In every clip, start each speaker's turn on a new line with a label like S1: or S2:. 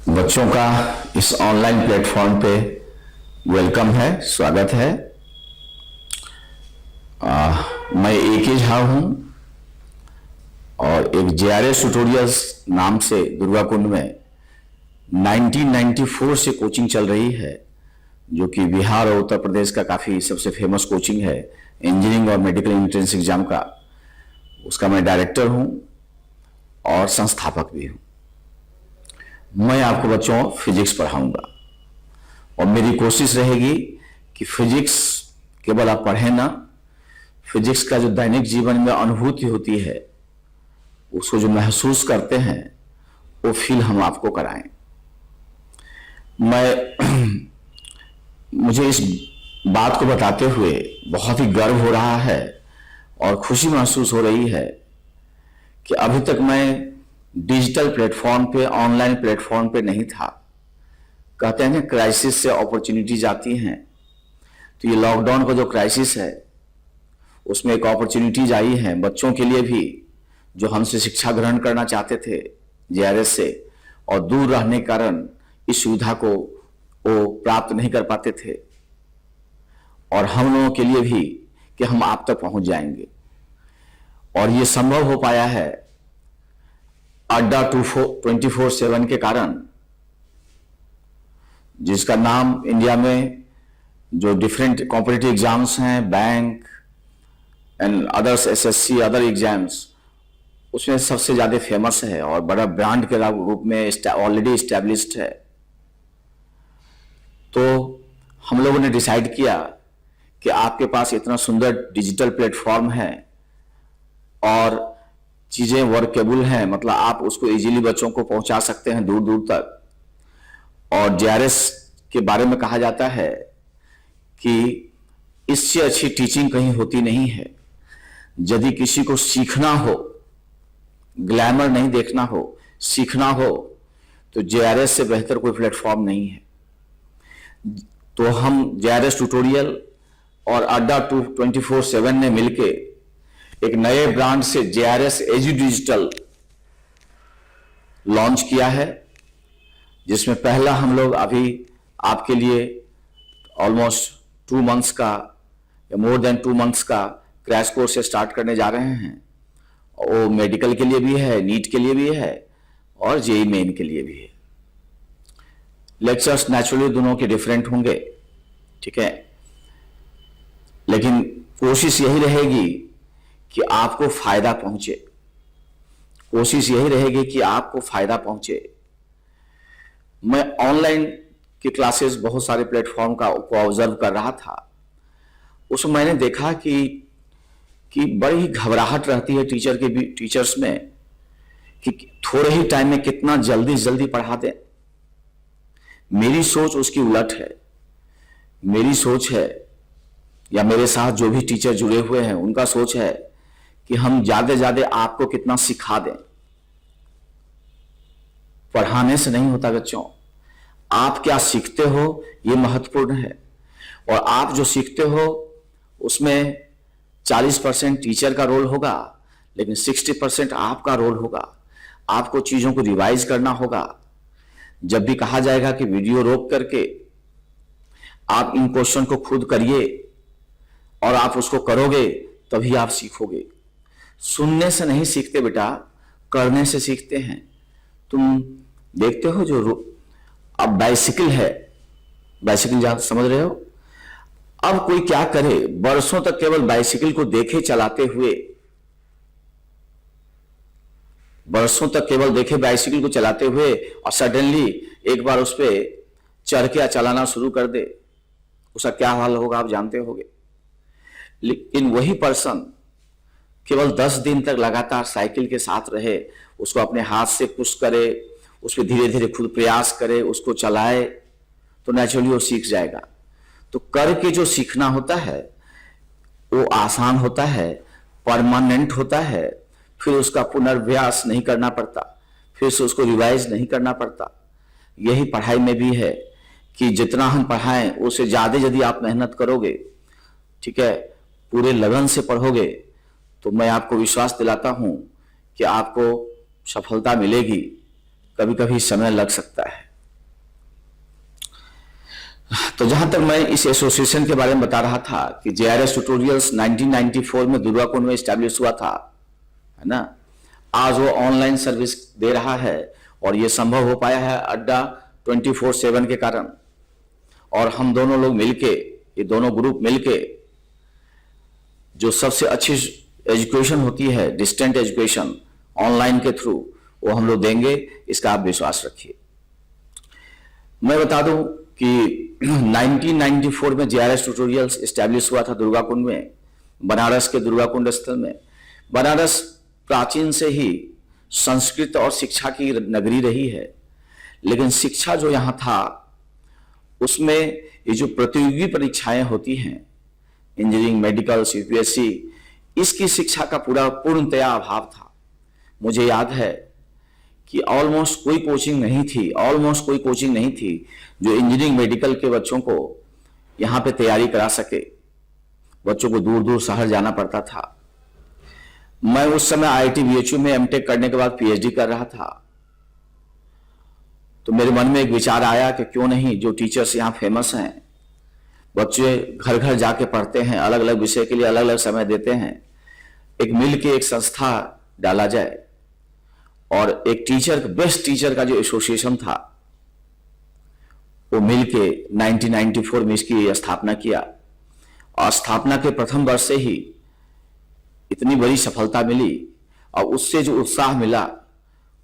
S1: बच्चों का इस ऑनलाइन प्लेटफॉर्म पे वेलकम है, स्वागत है। मैं ए.के. झा हूं और एक जेआरएस ट्यूटोरियल्स नाम से दुर्गा कुंड में 1994 से कोचिंग चल रही है, जो कि बिहार और उत्तर प्रदेश का काफ़ी सबसे फेमस कोचिंग है इंजीनियरिंग और मेडिकल एंट्रेंस एग्जाम का। उसका मैं डायरेक्टर हूं और संस्थापक भी हूं। मैं आपको बच्चों फिजिक्स पढ़ाऊंगा और मेरी कोशिश रहेगी कि फिजिक्स केवल आप पढ़ें ना, फिजिक्स का जो दैनिक जीवन में अनुभूति होती है, उसको जो महसूस करते हैं, वो फील हम आपको कराएं। मुझे इस बात को बताते हुए बहुत ही गर्व हो रहा है और खुशी महसूस हो रही है कि अभी तक मैं डिजिटल प्लेटफॉर्म पे, ऑनलाइन प्लेटफॉर्म पे नहीं था। कहते हैं ना, क्राइसिस से अपॉर्चुनिटीज आती हैं, तो ये लॉकडाउन का जो क्राइसिस है उसमें एक अपॉर्चुनिटीज आई हैं बच्चों के लिए भी, जो हमसे शिक्षा ग्रहण करना चाहते थे जेआरएस से और दूर रहने के कारण इस सुविधा को वो प्राप्त नहीं कर पाते थे, और हम लोगों के लिए भी कि हम आप तक पहुंच जाएंगे। और ये संभव हो पाया है अड्डा 24/7 के कारण, जिसका नाम इंडिया में जो डिफरेंट कॉम्पिटिटिव एग्जाम्स हैं, bank and others, SSC, other exams, उसमें सबसे ज्यादा फेमस है और बड़ा ब्रांड के रूप में ऑलरेडी एस्टेब्लिश्ड है। तो हम लोगों ने डिसाइड किया कि आपके पास इतना सुंदर डिजिटल प्लेटफॉर्म है और चीजें वर्केबल हैं, मतलब आप उसको इजीली बच्चों को पहुंचा सकते हैं दूर दूर तक। और जेआरएस के बारे में कहा जाता है कि इससे अच्छी टीचिंग कहीं होती नहीं है। यदि किसी को सीखना हो, ग्लैमर नहीं देखना हो, सीखना हो, तो जेआरएस से बेहतर कोई प्लेटफॉर्म नहीं है। तो हम जेआरएस ट्यूटोरियल और अड्डा 24/7 ने मिलके एक नए ब्रांड से जेआरएस एजू डिजिटल लॉन्च किया है, जिसमें पहला हम लोग अभी आपके लिए ऑलमोस्ट 2 मंथ्स का या मोर देन 2 मंथ्स का क्रैश कोर्स से स्टार्ट करने जा रहे हैं। वो मेडिकल के लिए भी है, नीट के लिए भी है और जेईई मेन के लिए भी है। लेक्चर्स नेचुरली दोनों के डिफरेंट होंगे, ठीक है, लेकिन कोशिश यही रहेगी कि आपको फायदा पहुंचे। कोशिश यही रहेगी कि आपको फायदा पहुंचे। मैं ऑनलाइन की क्लासेस बहुत सारे प्लेटफॉर्म को ऑब्जर्व कर रहा था। उसमें मैंने देखा कि बड़ी घबराहट रहती है टीचर्स में कि थोड़े ही टाइम में कितना जल्दी जल्दी पढ़ा दें। मेरी सोच उसकी उलट है। मेरी सोच है, या मेरे साथ जो भी टीचर जुड़े हुए हैं उनका सोच है कि हम ज्यादा से ज्यादा आपको कितना सिखा दें। पढ़ाने से नहीं होता बच्चों, आप क्या सीखते हो ये महत्वपूर्ण है। और आप जो सीखते हो उसमें 40% टीचर का रोल होगा, लेकिन 60% आपका रोल होगा। आपको चीजों को रिवाइज करना होगा। जब भी कहा जाएगा कि वीडियो रोक करके आप इन क्वेश्चन को खुद करिए और आप उसको करोगे, तभी आप सीखोगे। सुनने से नहीं सीखते बेटा, करने से सीखते हैं। तुम देखते हो जो अब बाइसिकल है, बाइसिकल समझ रहे हो, अब कोई क्या करे, बरसों तक केवल बाइसिकल को देखे चलाते हुए, बरसों तक केवल देखे बाइसिकल को चलाते हुए, और सडनली एक बार उस पर चढ़ के चलाना शुरू कर दे, उसका क्या हाल होगा आप जानते होगे। लेकिन वही पर्सन केवल 10 दिन तक लगातार साइकिल के साथ रहे, उसको अपने हाथ से पुश करे, उस पर धीरे धीरे खुद प्रयास करे, उसको चलाए, तो नेचुरली वो सीख जाएगा। तो करके जो सीखना होता है वो आसान होता है, परमानेंट होता है, फिर उसका पुनर्व्यास नहीं करना पड़ता, फिर से उसको रिवाइज नहीं करना पड़ता। यही पढ़ाई में भी है कि जितना हम पढ़ाएं उससे ज्यादा यदि आप मेहनत करोगे, ठीक है, पूरे लगन से पढ़ोगे, तो मैं आपको विश्वास दिलाता हूं कि आपको सफलता मिलेगी। कभी कभी समय लग सकता है, तो जहां तक मैं इस एसोसिएशन के बारे में बता रहा था कि जेआरएस ट्यूटोरियल्स 1994 में दुर्गाकुंड में स्टैब्लिश हुआ था, है ना। आज वो ऑनलाइन सर्विस दे रहा है और ये संभव हो पाया है अड्डा 24/7 के कारण। और हम दोनों लोग मिलके, ये दोनों ग्रुप मिलके जो सबसे अच्छी एजुकेशन होती है, डिस्टेंट एजुकेशन ऑनलाइन के थ्रू, वो हम लोग देंगे, इसका आप विश्वास रखिए। मैं बता दूं कि 1994 में जेआरएस ट्यूटोरियल्स एस्टैब्लिश हुआ था दुर्गाकुंड में, बनारस के दुर्गाकुंड स्थल में। बनारस प्राचीन से ही संस्कृत और शिक्षा की नगरी रही है, लेकिन शिक्षा जो यहां था उसमें ये जो प्रतियोगी परीक्षाएं होती हैं, इंजीनियरिंग, मेडिकल, यूपीएससी, इसकी शिक्षा का पूर्णतया अभाव था। मुझे याद है कि ऑलमोस्ट कोई कोचिंग नहीं थी जो इंजीनियरिंग, मेडिकल के बच्चों को यहां पे तैयारी करा सके। बच्चों को दूर दूर शहर जाना पड़ता था। मैं उस समय आईआईटी बीएचयू में एमटेक करने के बाद पीएचडी कर रहा था। तो मेरे मन में एक विचार आया कि क्यों नहीं, जो टीचर्स यहाँ फेमस हैं, बच्चे घर घर जाके पढ़ते हैं, अलग अलग विषय के लिए अलग अलग समय देते हैं, एक मिल के एक संस्था डाला जाए। और एक टीचर, बेस्ट टीचर का जो एसोसिएशन था, वो मिलके 1994 में इसकी स्थापना किया। और स्थापना के प्रथम वर्ष से ही इतनी बड़ी सफलता मिली, और उससे जो उत्साह मिला,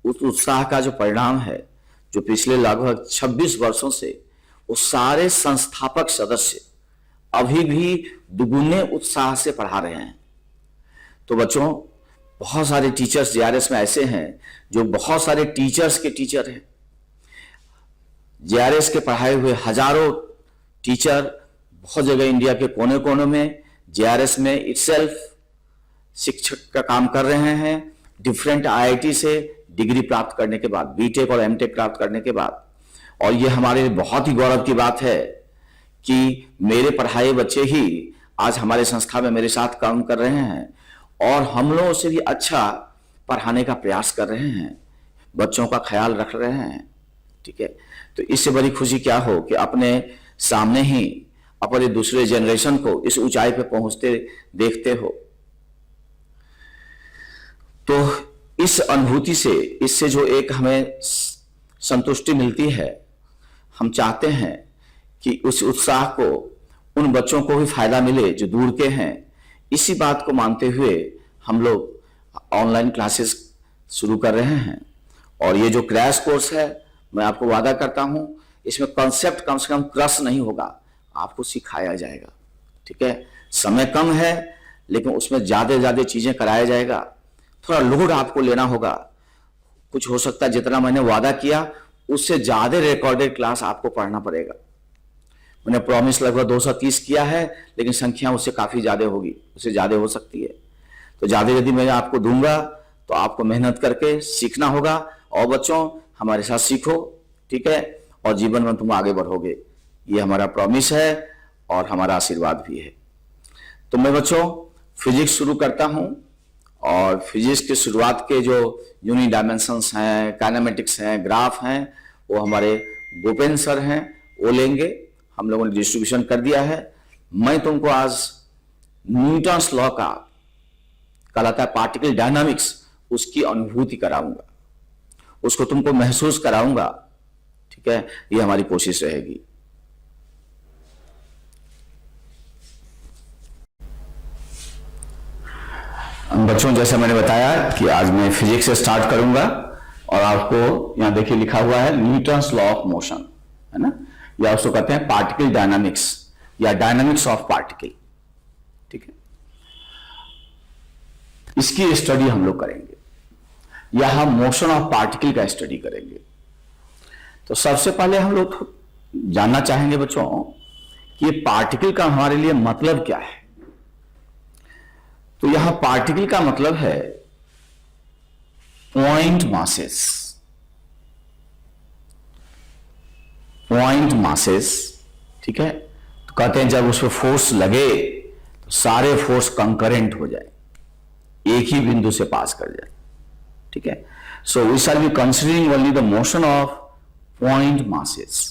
S1: उस उत्साह का जो परिणाम है, जो पिछले लगभग 26 वर्षों से वो सारे संस्थापक सदस्य अभी भी दुगुने उत्साह से पढ़ा रहे हैं। तो बच्चों, बहुत सारे टीचर्स जेआरएस में ऐसे हैं जो बहुत सारे टीचर्स के टीचर हैं। जेआरएस के पढ़ाए हुए हजारों टीचर बहुत जगह इंडिया के कोने कोने में जेआरएस में इटसेल्फ शिक्षक का काम कर रहे हैं। डिफरेंट आईआईटी से डिग्री प्राप्त करने के बाद, बीटेक और एमटेक प्राप्त करने के बाद। और ये हमारे लिए बहुत ही गौरव की बात है कि मेरे पढ़ाए बच्चे ही आज हमारे संस्था में मेरे साथ काम कर रहे हैं और हम लोगों से भी अच्छा पढ़ाने का प्रयास कर रहे हैं, बच्चों का ख्याल रख रहे हैं। ठीक है, तो इससे बड़ी खुशी क्या हो कि अपने सामने ही अपने दूसरे जनरेशन को इस ऊंचाई पे पहुंचते देखते हो। तो इस अनुभूति से, इससे जो एक हमें संतुष्टि मिलती है, हम चाहते हैं कि उस उत्साह को उन बच्चों को भी फायदा मिले जो दूर के हैं। इसी बात को मानते हुए हम लोग ऑनलाइन क्लासेस शुरू कर रहे हैं। और ये जो क्रैश कोर्स है, मैं आपको वादा करता हूं, इसमें कॉन्सेप्ट कम से कम क्रश नहीं होगा, आपको सिखाया जाएगा। ठीक है, समय कम है लेकिन उसमें ज्यादा चीजें कराया जाएगा। थोड़ा लोड आपको लेना होगा, कुछ हो सकता है जितना मैंने वादा किया उससे ज्यादा रिकॉर्डेड क्लास आपको पढ़ना पड़ेगा। मैंने प्रॉमिस लगभग 230 किया है, लेकिन संख्या उससे काफी ज्यादा होगी, उससे ज्यादा हो सकती है। तो ज्यादा यदि मैं आपको दूंगा तो आपको मेहनत करके सीखना होगा। और बच्चों, हमारे साथ सीखो, ठीक है, और जीवन में तुम आगे बढ़ोगे, ये हमारा प्रॉमिस है और हमारा आशीर्वाद भी है। तो मैं बच्चों फिजिक्स शुरू करता हूं, और फिजिक्स की शुरुआत के जो यूनिट डायमेंशंस हैं, काइनेमेटिक्स हैं, ग्राफ हैं, वो हमारे गोपेन सर हैं, वो लेंगे। हम लोगों ने डिस्ट्रीब्यूशन कर दिया है। मैं तुमको आज न्यूटन्स लॉ का कहलाता है पार्टिकल डायनामिक्स, उसकी अनुभूति कराऊंगा, उसको तुमको महसूस कराऊंगा। ठीक है, ये हमारी कोशिश रहेगी। बच्चों, जैसा मैंने बताया कि आज मैं फिजिक्स से स्टार्ट करूंगा, और आपको यहां देखिए लिखा हुआ है न्यूटन्स लॉ ऑफ मोशन, है ना, या उसको कहते हैं पार्टिकल डायनामिक्स या डायनामिक्स ऑफ पार्टिकल। ठीक है, इसकी स्टडी हम लोग करेंगे, या हम मोशन ऑफ पार्टिकल का स्टडी करेंगे। तो सबसे पहले हम लोग जानना चाहेंगे बच्चों कि ये पार्टिकल का हमारे लिए मतलब क्या है। तो यहां पार्टिकल का मतलब है पॉइंट मासेस। पॉइंट मासेस, ठीक है, तो कहते हैं जब उस पर फोर्स लगे तो सारे फोर्स कंकरेंट हो जाए, एक ही बिंदु से पास कर जाए। ठीक है, so we shall be considering only the motion of point masses.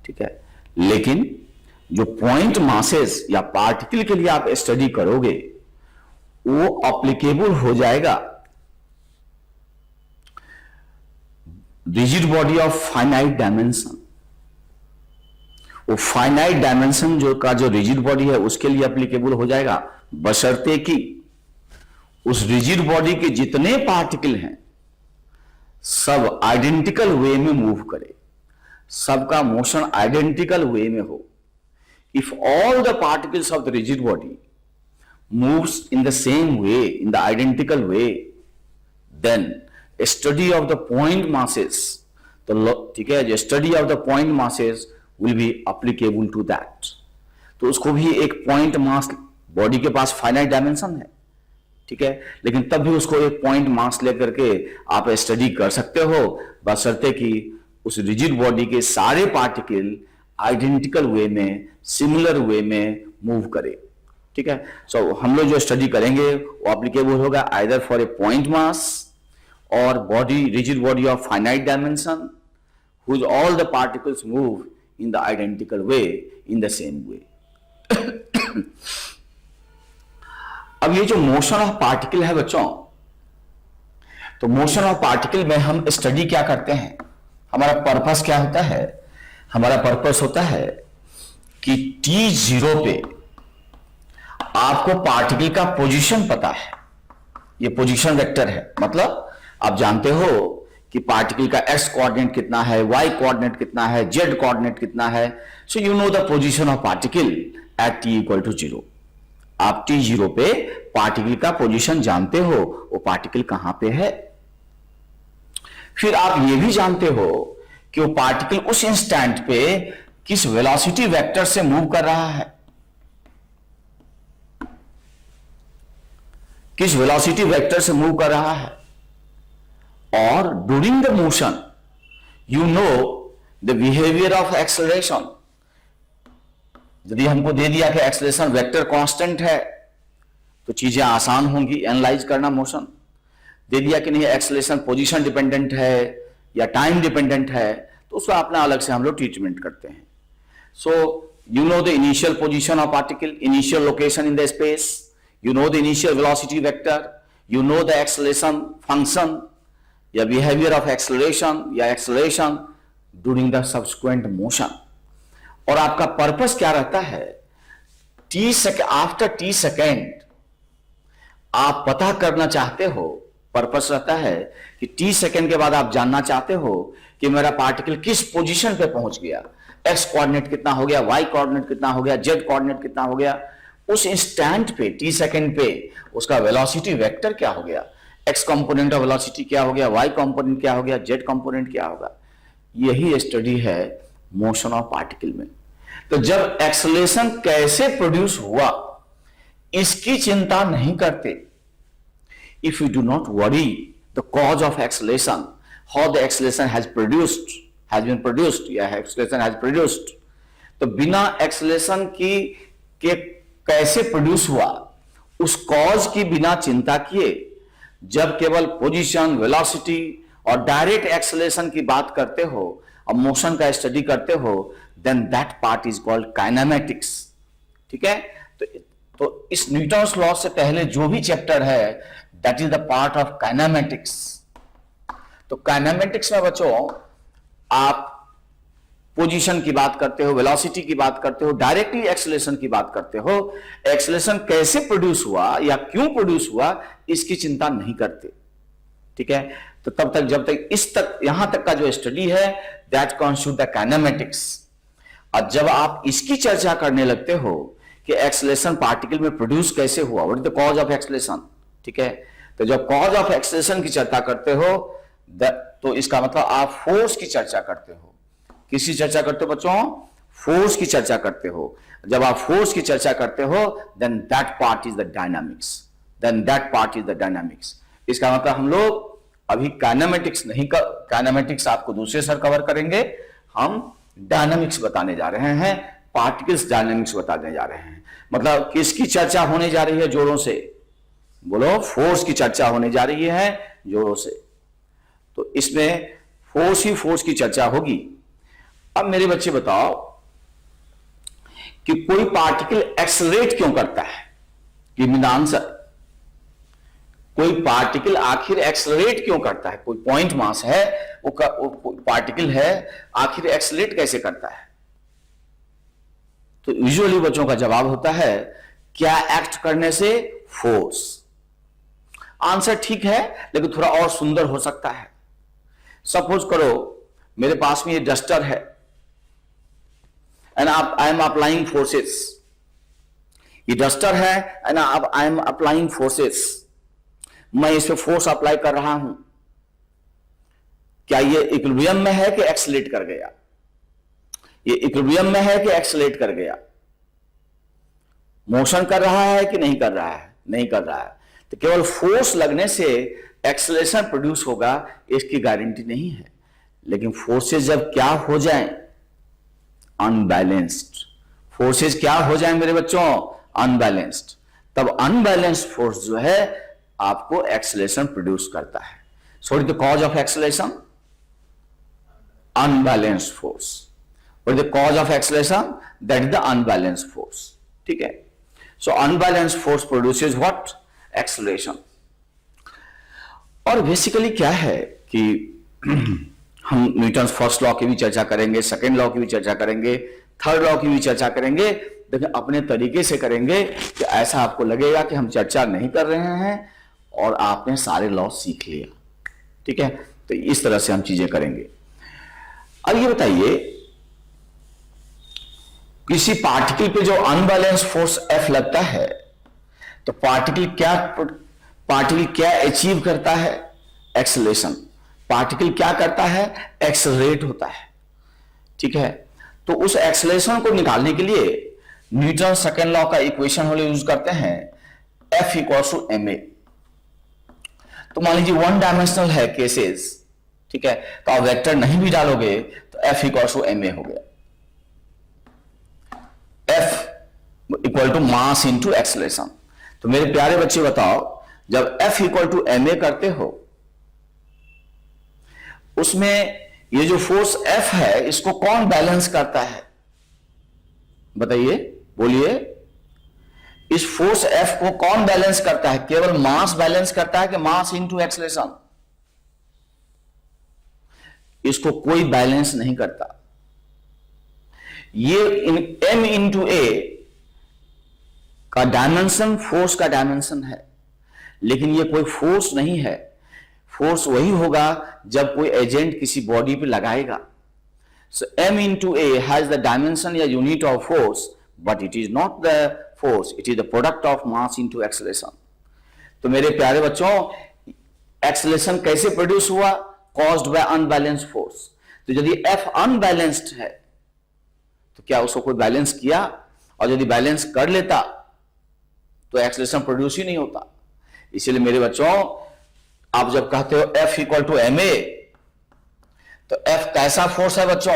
S1: ठीक है, लेकिन जो पॉइंट मासेस या पार्टिकल के लिए आप स्टडी करोगे वो अप्लीकेबल हो जाएगा rigid body of finite dimension. वो फाइनाइट डायमेंशन जो रिजिड बॉडी है उसके लिए एप्लीकेबल हो जाएगा, बशर्ते कि उस रिजिड बॉडी के जितने पार्टिकल हैं सब आइडेंटिकल वे में मूव करे, सबका मोशन आइडेंटिकल वे में हो। If all the particles of the rigid body moves in the same way, in the identical way, then a study of the point masses, ठीक है, जो study of the point masses will be applicable to that। तो उसको भी एक point mass, body के पास finite dimension है, ठीक है, लेकिन तब भी उसको एक पॉइंट मास लेकर के आप स्टडी कर सकते हो, बशर्ते कि उस रिजिड बॉडी के सारे पार्टिकल आइडेंटिकल वे में, सिमिलर वे में मूव करे, ठीक है। सो हम लोग जो स्टडी करेंगे वो एप्लीकेबल होगा either for a point mass और body, rigid body of finite dimension whose all the particles move in the identical way, in the same way. अब ये जो मोशन ऑफ पार्टिकल है बच्चों, तो मोशन ऑफ पार्टिकल में हम स्टडी क्या करते हैं, हमारा पर्पस क्या होता है? हमारा पर्पस होता है कि t0 पे आपको पार्टिकल का पोजीशन पता है, ये पोजीशन वेक्टर है, मतलब आप जानते हो कि पार्टिकल का x कोऑर्डिनेट कितना है, y कोऑर्डिनेट कितना है, z कोऑर्डिनेट कितना है। So you know the position of particle at t equal to 0। आप t0 पे पार्टिकल का पोजीशन जानते हो, वो पार्टिकल कहां पे है। फिर आप ये भी जानते हो कि वो पार्टिकल उस इंस्टेंट पे किस वेलोसिटी वेक्टर से मूव कर रहा है, किस वेलोसिटी वेक्टर से मूव कर रहा है। और during the motion you know the behaviour of acceleration. यदि हमको दे दिया कि एक्सेलरेशन वेक्टर कांस्टेंट है तो चीजें आसान होंगी एनालाइज करना। मोशन दे दिया कि नहीं एक्सेलरेशन पोजीशन डिपेंडेंट है या टाइम डिपेंडेंट है, तो उसका अपना अलग से हम लोग ट्रीटमेंट करते हैं। सो you know the initial position of particle, initial location in the space, you know the initial velocity vector, you know the acceleration function या behavior of acceleration या acceleration during the subsequent motion। और आपका purpose क्या रहता है, after t second आप पता करना चाहते हो, पर्पस रहता है कि t सेकेंड के बाद आप जानना चाहते हो कि मेरा पार्टिकल किस पोजीशन पे पहुंच गया, x कोऑर्डिनेट कितना हो गया, y कोऑर्डिनेट कितना हो गया, z कोऑर्डिनेट कितना हो गया, उस इंस्टेंट पे t सेकेंड पे उसका वेलोसिटी वेक्टर क्या हो गया, x कंपोनेंट ऑफ वेलोसिटी क्या हो गया, y कंपोनेंट क्या हो गया, z कंपोनेंट क्या होगा। यही स्टडी है मोशन ऑफ पार्टिकल में। तो जब एक्सेलरेशन कैसे प्रोड्यूस हुआ इसकी चिंता नहीं करते, if you do not worry the cause of acceleration, how the acceleration has been produced या एक्सेलरेशन हैज प्रोड्यूस्ड, तो बिना एक्सेलरेशन के कैसे प्रोड्यूस हुआ उस कॉज की बिना चिंता किए जब केवल पोजीशन, वेलोसिटी और डायरेक्ट एक्सेलरेशन की बात करते हो और मोशन का स्टडी करते हो, then that part is called kinematics. ठीक है, तो इस न्यूटन्स लॉ से पहले जो भी चैप्टर है that is the part of kinematics. तो काइनेमेटिक्स में बच्चों आप पोजीशन की बात करते हो, वेलोसिटी की बात करते हो, डायरेक्टली एक्सेलरेशन की बात करते हो, एक्सेलरेशन कैसे प्रोड्यूस हुआ या क्यों प्रोड्यूस हुआ इसकी चिंता नहीं करते। ठीक है, तो तब तक जब तक यहां तक का जो स्टडी है दैट कॉन्स्टिट्यूट द काइनेमेटिक्स। और जब आप इसकी चर्चा करने लगते हो कि एक्सेलरेशन पार्टिकल में प्रोड्यूस कैसे हुआ, what is the cause of acceleration, ठीक है, तो जब कॉज ऑफ एक्सेलरेशन की चर्चा करते हो तो इसका मतलब आप फोर्स की चर्चा करते हो। किसकी चर्चा करते हो बच्चों? फोर्स की चर्चा करते हो। जब आप फोर्स की चर्चा करते हो then that part is the dynamics. इसका मतलब हम लोग अभी काइनेमेटिक्स नहीं कर, काइनेमेटिक्स आपको दूसरे सर कवर करेंगे, हम डायनामिक्स बताने जा रहे हैं, पार्टिकल्स डायनामिक्स बताने जा रहे हैं। मतलब किसकी चर्चा होने जा रही है जोरों से? बोलो, फोर्स की चर्चा होने जा रही है जोरों से। तो इसमें फोर्स ही फोर्स की चर्चा होगी। अब मेरे बच्चे बताओ, कि कोई पार्टिकल एक्सेलरेट क्यों करता है? Give me the answer. कोई पार्टिकल आखिर एक्सेलरेट क्यों करता है? कोई पॉइंट मास है, वो पार्टिकल है, आखिर एक्सेलरेट कैसे करता है? तो यूजुअली बच्चों का जवाब होता है क्या एक्ट करने से? फोर्स। आंसर ठीक है, लेकिन थोड़ा और सुंदर हो सकता है। सपोज करो मेरे पास में ये डस्टर है and I am applying forces. ये डस्टर है and I am applying forces. मैं इस पे फोर्स अप्लाई कर रहा हूं। क्या ये इक्विलिब्रियम में है कि एक्सेलरेट कर गया? ये इक्विलिब्रियम में है कि एक्सेलरेट कर गया? मोशन कर रहा है कि नहीं कर रहा है? नहीं कर रहा है। तो केवल फोर्स लगने से एक्सेलरेशन प्रोड्यूस होगा इसकी गारंटी नहीं है। लेकिन फोर्सेस जब क्या हो जाएं? अनबैलेंस्ड। फोर्सेस क्या हो जाएं मेरे बच्चों? अनबैलेंस्ड। तब अनबैलेंस्ड फोर्स जो है आपको एक्सेलरेशन प्रोड्यूस करता है। So what is the cause of acceleration? Unbalanced force. What is the cause of acceleration? That is the unbalanced force. ठीक है। So unbalanced force produces what? Acceleration. और basically क्या है कि हम न्यूटन्स फर्स्ट लॉ की भी चर्चा करेंगे, सेकेंड लॉ की भी चर्चा करेंगे, थर्ड लॉ की भी चर्चा करेंगे, लेकिन अपने तरीके से करेंगे कि ऐसा आपको लगेगा कि हम चर्चा नहीं कर रहे हैं और आपने सारे लॉ सीख लिया। ठीक है, तो इस तरह से हम चीजें करेंगे। अब ये बताइए किसी पार्टिकल पे जो अनबैलेंस फोर्स F लगता है तो पार्टिकल क्या अचीव करता है? एक्सेलरेशन। पार्टिकल क्या करता है? एक्सेलरेट होता है। ठीक है, तो उस एक्सेलरेशन को निकालने के लिए न्यूटन सेकेंड लॉ का इक्वेशन हम लोग यूज करते हैं F इक्वल्स टू ma। तो मान लीजिए वन डायमेंशनल है केसेस, ठीक है, तो आप वेक्टर नहीं भी डालोगे तो F इक्वल्स टू ma हो गया। F equal to mass into acceleration. तो मेरे प्यारे बच्चे बताओ, जब F इक्वल टू ma करते हो उसमें ये जो फोर्स F है इसको कौन बैलेंस करता है? बताइए, बोलिए। इस फोर्स F को कौन बैलेंस करता है? केवल मास बैलेंस करता है कि मास इंटू एक्सेलरेशन? इसको कोई बैलेंस नहीं करता। ये m इंटू a का डायमेंशन फोर्स का डायमेंशन है, लेकिन ये कोई फोर्स नहीं है। फोर्स वही होगा जब कोई एजेंट किसी बॉडी पे लगाएगा। So m into a has the dimension या unit of force, but it is not the force, it is the product of mass into acceleration. तो मेरे प्यारे बच्चों, एक्सेलरेशन कैसे प्रोड्यूस हुआ? Caused by unbalanced force. तो यदि F अनबैलेंस्ड है तो क्या उसको कोई बैलेंस किया? और यदि बैलेंस कर लेता तो एक्सेलरेशन प्रोड्यूस ही नहीं होता। इसलिए मेरे बच्चों, आप जब कहते हो F इक्वल टू ma, तो F कैसा फोर्स है बच्चों?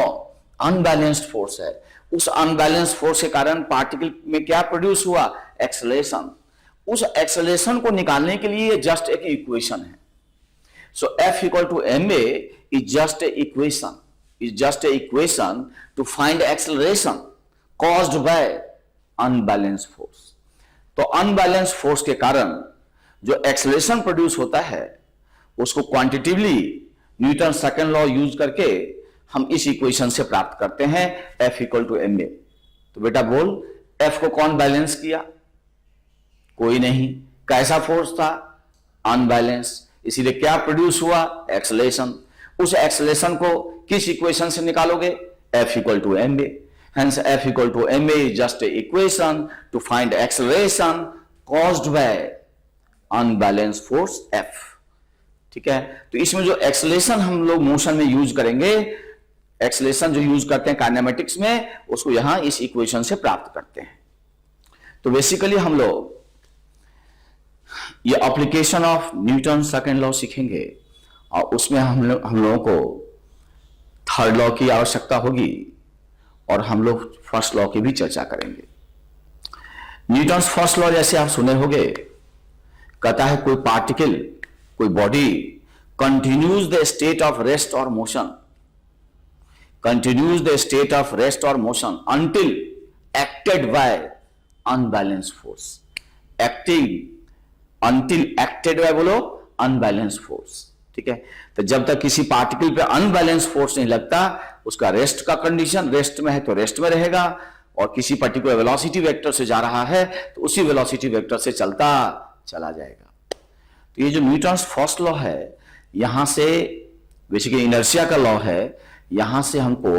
S1: अनबैलेंस्ड फोर्स है। उस अनबैलेंस्ड फोर्स के कारण पार्टिकल में क्या प्रोड्यूस हुआ? एक्सेलरेशन। उस एक्सेलरेशन को निकालने के लिए जस्ट एक इक्वेशन है। So F equal to ma is just a equation, is just a equation to find acceleration caused by unbalanced force। तो unbalanced force के कारण जो एक्सेलरेशन प्रोड्यूस होता है उसको क्वांटिटिवली न्यूटन सेकंड लॉ यूज करके हम इस इक्वेशन से प्राप्त करते हैं F इक्वल टू ma। तो बेटा बोल, F को कौन बैलेंस किया? कोई नहीं। कैसा फोर्स था? अनबैलेंस। इसीलिए क्या प्रोड्यूस हुआ? एक्सेलरेशन। उस एक्सेलरेशन को किस इक्वेशन से निकालोगे? F equal to ma। Hence F equal to ma is just a equation to find acceleration caused by unbalanced force F। ठीक है, तो इसमें जो एक्सेलरेशन हम लोग मोशन में यूज करेंगे, एक्सेलरेशन जो यूज करते हैं काइनेमेटिक्स में, उसको यहां इस इक्वेशन से प्राप्त करते हैं। तो बेसिकली हम लोग ये application of Newton second law सीखेंगे और उसमें हम लोगों को थर्ड लॉ की आवश्यकता होगी और हम लोग फर्स्ट लॉ की भी चर्चा करेंगे। न्यूटन फर्स्ट लॉ जैसे आप सुने होंगे, कहता है कोई पार्टिकल, कोई body continues the state of rest और motion, continues the state of rest और motion until acted by unbalance force, acting until acted by बोलो अनबैलेंस फोर्स। ठीक है, तो जब तक किसी पार्टिकल पे अनबैलेंस फोर्स नहीं लगता उसका रेस्ट का कंडीशन, रेस्ट में है तो रेस्ट में रहेगा, और किसी पर्टिकुलर वेलोसिटी वेक्टर से जा रहा है तो उसी वेलोसिटी वेक्टर से चलता चला जाएगा। तो ये जो न्यूटन्स फर्स्ट लॉ है, यहां से बेसिकली इनर्शिया का लॉ है, यहां से हमको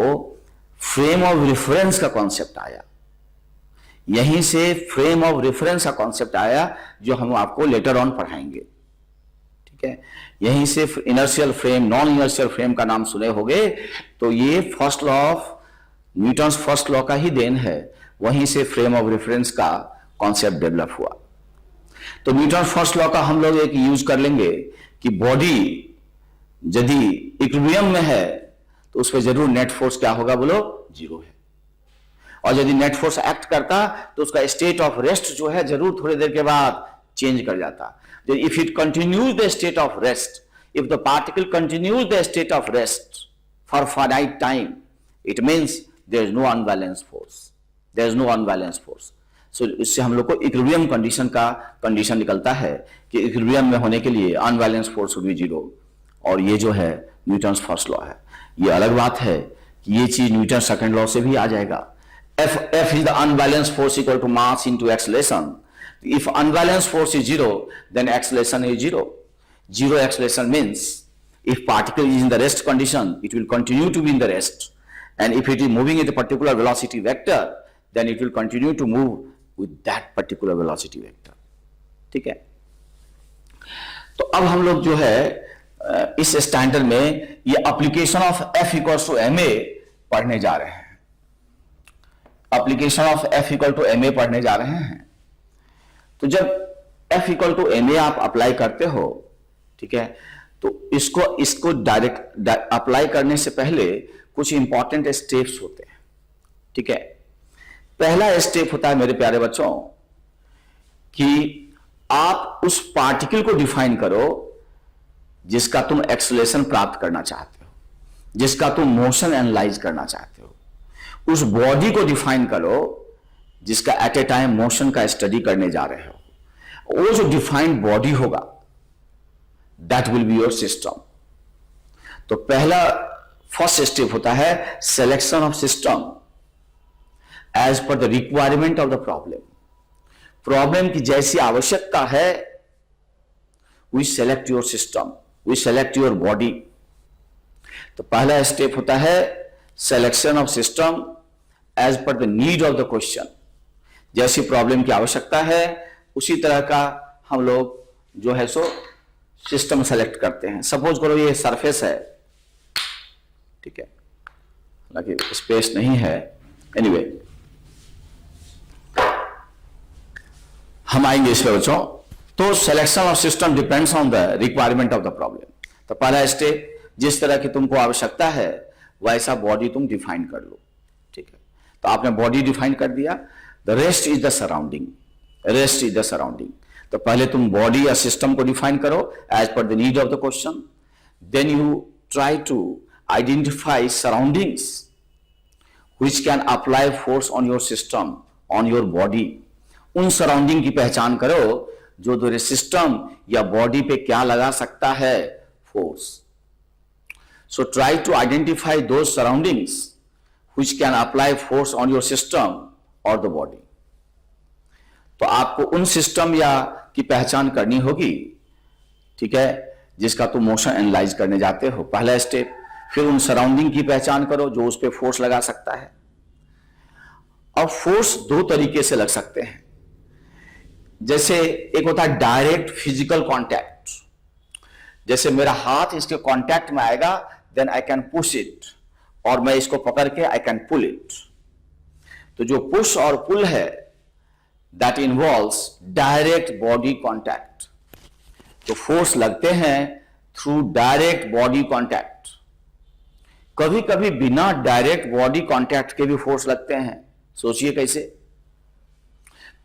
S1: फ्रेम ऑफ रेफरेंस का कॉन्सेप्ट आया, यहीं से फ्रेम ऑफ रेफरेंस का कॉन्सेप्ट आया जो हम आपको लेटर ऑन पढ़ाएंगे। ठीक है, यहीं से inertial frame, non inertial frame का नाम सुने होंगे, तो ये first law of Newton's first law का ही देन है, वहीं से फ्रेम ऑफ रेफरेंस का कॉन्सेप्ट डेवलप हुआ। तो न्यूटन फर्स्ट लॉ का हम लोग एक यूज कर लेंगे कि बॉडी यदि इक्विलिब्रियम में है तो उस पर जरूर नेट फोर्स क्या होगा बोलो, जीरो है, और यदि नेट फोर्स एक्ट करता तो उसका स्टेट ऑफ रेस्ट जो है जरूर थोड़ी देर के बाद चेंज कर जाता। If it continues the state of rest, if the particle continues the state of rest for finite time, it means there is no unbalance force, there is no unbalance force. So इससे हम लोग को equilibrium condition का condition निकलता है कि equilibrium में होने के लिए unbalance force would be zero, और ये जो है न्यूटन्स फर्स्ट लॉ है। ये अलग बात है कि ये चीज न्यूटन सेकंड लॉ से भी आ जाएगा। F is the unbalanced force equal to mass into acceleration. If unbalanced force is zero, then acceleration is zero. Zero acceleration means if particle is in the rest condition, it will continue to be in the rest. And if it is moving at a particular velocity vector, then it will continue to move with that particular velocity vector. ठीक है, तो अब हम लोग जो है इस standard में ये application of F equals to ma पढ़ने जा रहे हैं। Application of F equal to ma पढ़ने जा रहे हैं। तो जब F इक्वल टू ma आप अप्लाई करते हो, ठीक है, तो इसको डायरेक्ट अप्लाई करने से पहले कुछ इंपॉर्टेंट स्टेप्स होते हैं। ठीक है, पहला स्टेप होता है मेरे प्यारे बच्चों कि आप उस पार्टिकल को डिफाइन करो जिसका तुम एक्सेलरेशन प्राप्त करना चाहते हो, जिसका तुम मोशन एनालाइज करना चाहते हो। उस बॉडी को डिफाइन करो जिसका एट ए टाइम मोशन का स्टडी करने जा रहे हो। वो जो डिफाइंड बॉडी होगा that will be your system. तो पहला फर्स्ट स्टेप होता है selection of system as per the requirement of the problem. Problem की जैसी आवश्यकता है we select your system, we select your body. तो पहला स्टेप होता है selection of system as per the need of the question. जैसी प्रॉब्लम की आवश्यकता है उसी तरह का हम लोग जो है सो सिस्टम सेलेक्ट करते हैं। सपोज करो ये सरफेस है, ठीक है, हालांकि स्पेस नहीं है, एनीवे हम आएंगे इस पर बच्चों। तो selection of system depends on the requirement of the problem. तो पहला स्टेप, जिस तरह की तुमको आवश्यकता है वैसा बॉडी तुम डिफाइन कर लो। ठीक है, तो आपने बॉडी डिफाइन कर दिया। The rest is the surrounding, rest is the surrounding. तो पहले तुम बॉडी या सिस्टम को डिफाइन करो as per the need of the question, then you try to identify surroundings which can apply force on your system, on your body. उन surrounding की पहचान करो जो तुम्हारे सिस्टम या बॉडी पे क्या लगा सकता है force. So try to identify those surroundings which can apply force on your system or the body. तो आपको उन सिस्टम या की पहचान करनी होगी, ठीक है, जिसका तुम मोशन एनालाइज करने जाते हो, पहला स्टेप। फिर उन सराउंडिंग की पहचान करो जो उस पर फोर्स लगा सकता है। अब फोर्स दो तरीके से लग सकते हैं। जैसे एक होता है डायरेक्ट फिजिकल कांटेक्ट, जैसे मेरा हाथ इसके कांटेक्ट में आएगा then I can push it, और मैं इसको पकड़ के आई कैन पुल इट। तो जो पुश और पुल है that involves direct body contact. तो फोर्स लगते हैं थ्रू डायरेक्ट बॉडी कांटेक्ट। कभी कभी बिना डायरेक्ट बॉडी कांटेक्ट के भी फोर्स लगते हैं। सोचिए कैसे,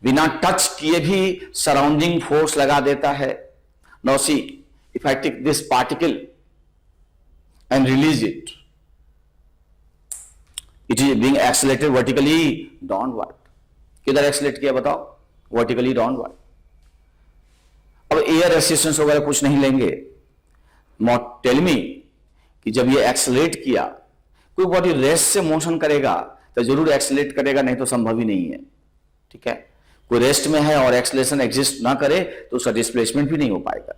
S1: बिना टच किए भी सराउंडिंग फोर्स लगा देता है। Now see, if I take this particle and release it, it is being accelerated vertically downward. किधर एक्सलेट किया बताओ? Vertically downward. अब एयर रेसिस्टेंस वगैरह कुछ नहीं लेंगे। टेल मी कि जब ये एक्सलेट किया, कोई बॉडी रेस्ट से मोशन करेगा तो जरूर एक्सलेट करेगा, नहीं तो संभव ही नहीं है। ठीक है, कोई रेस्ट में है और एक्सलेशन एग्जिस्ट ना करे तो उसका डिस्प्लेसमेंट भी नहीं हो पाएगा।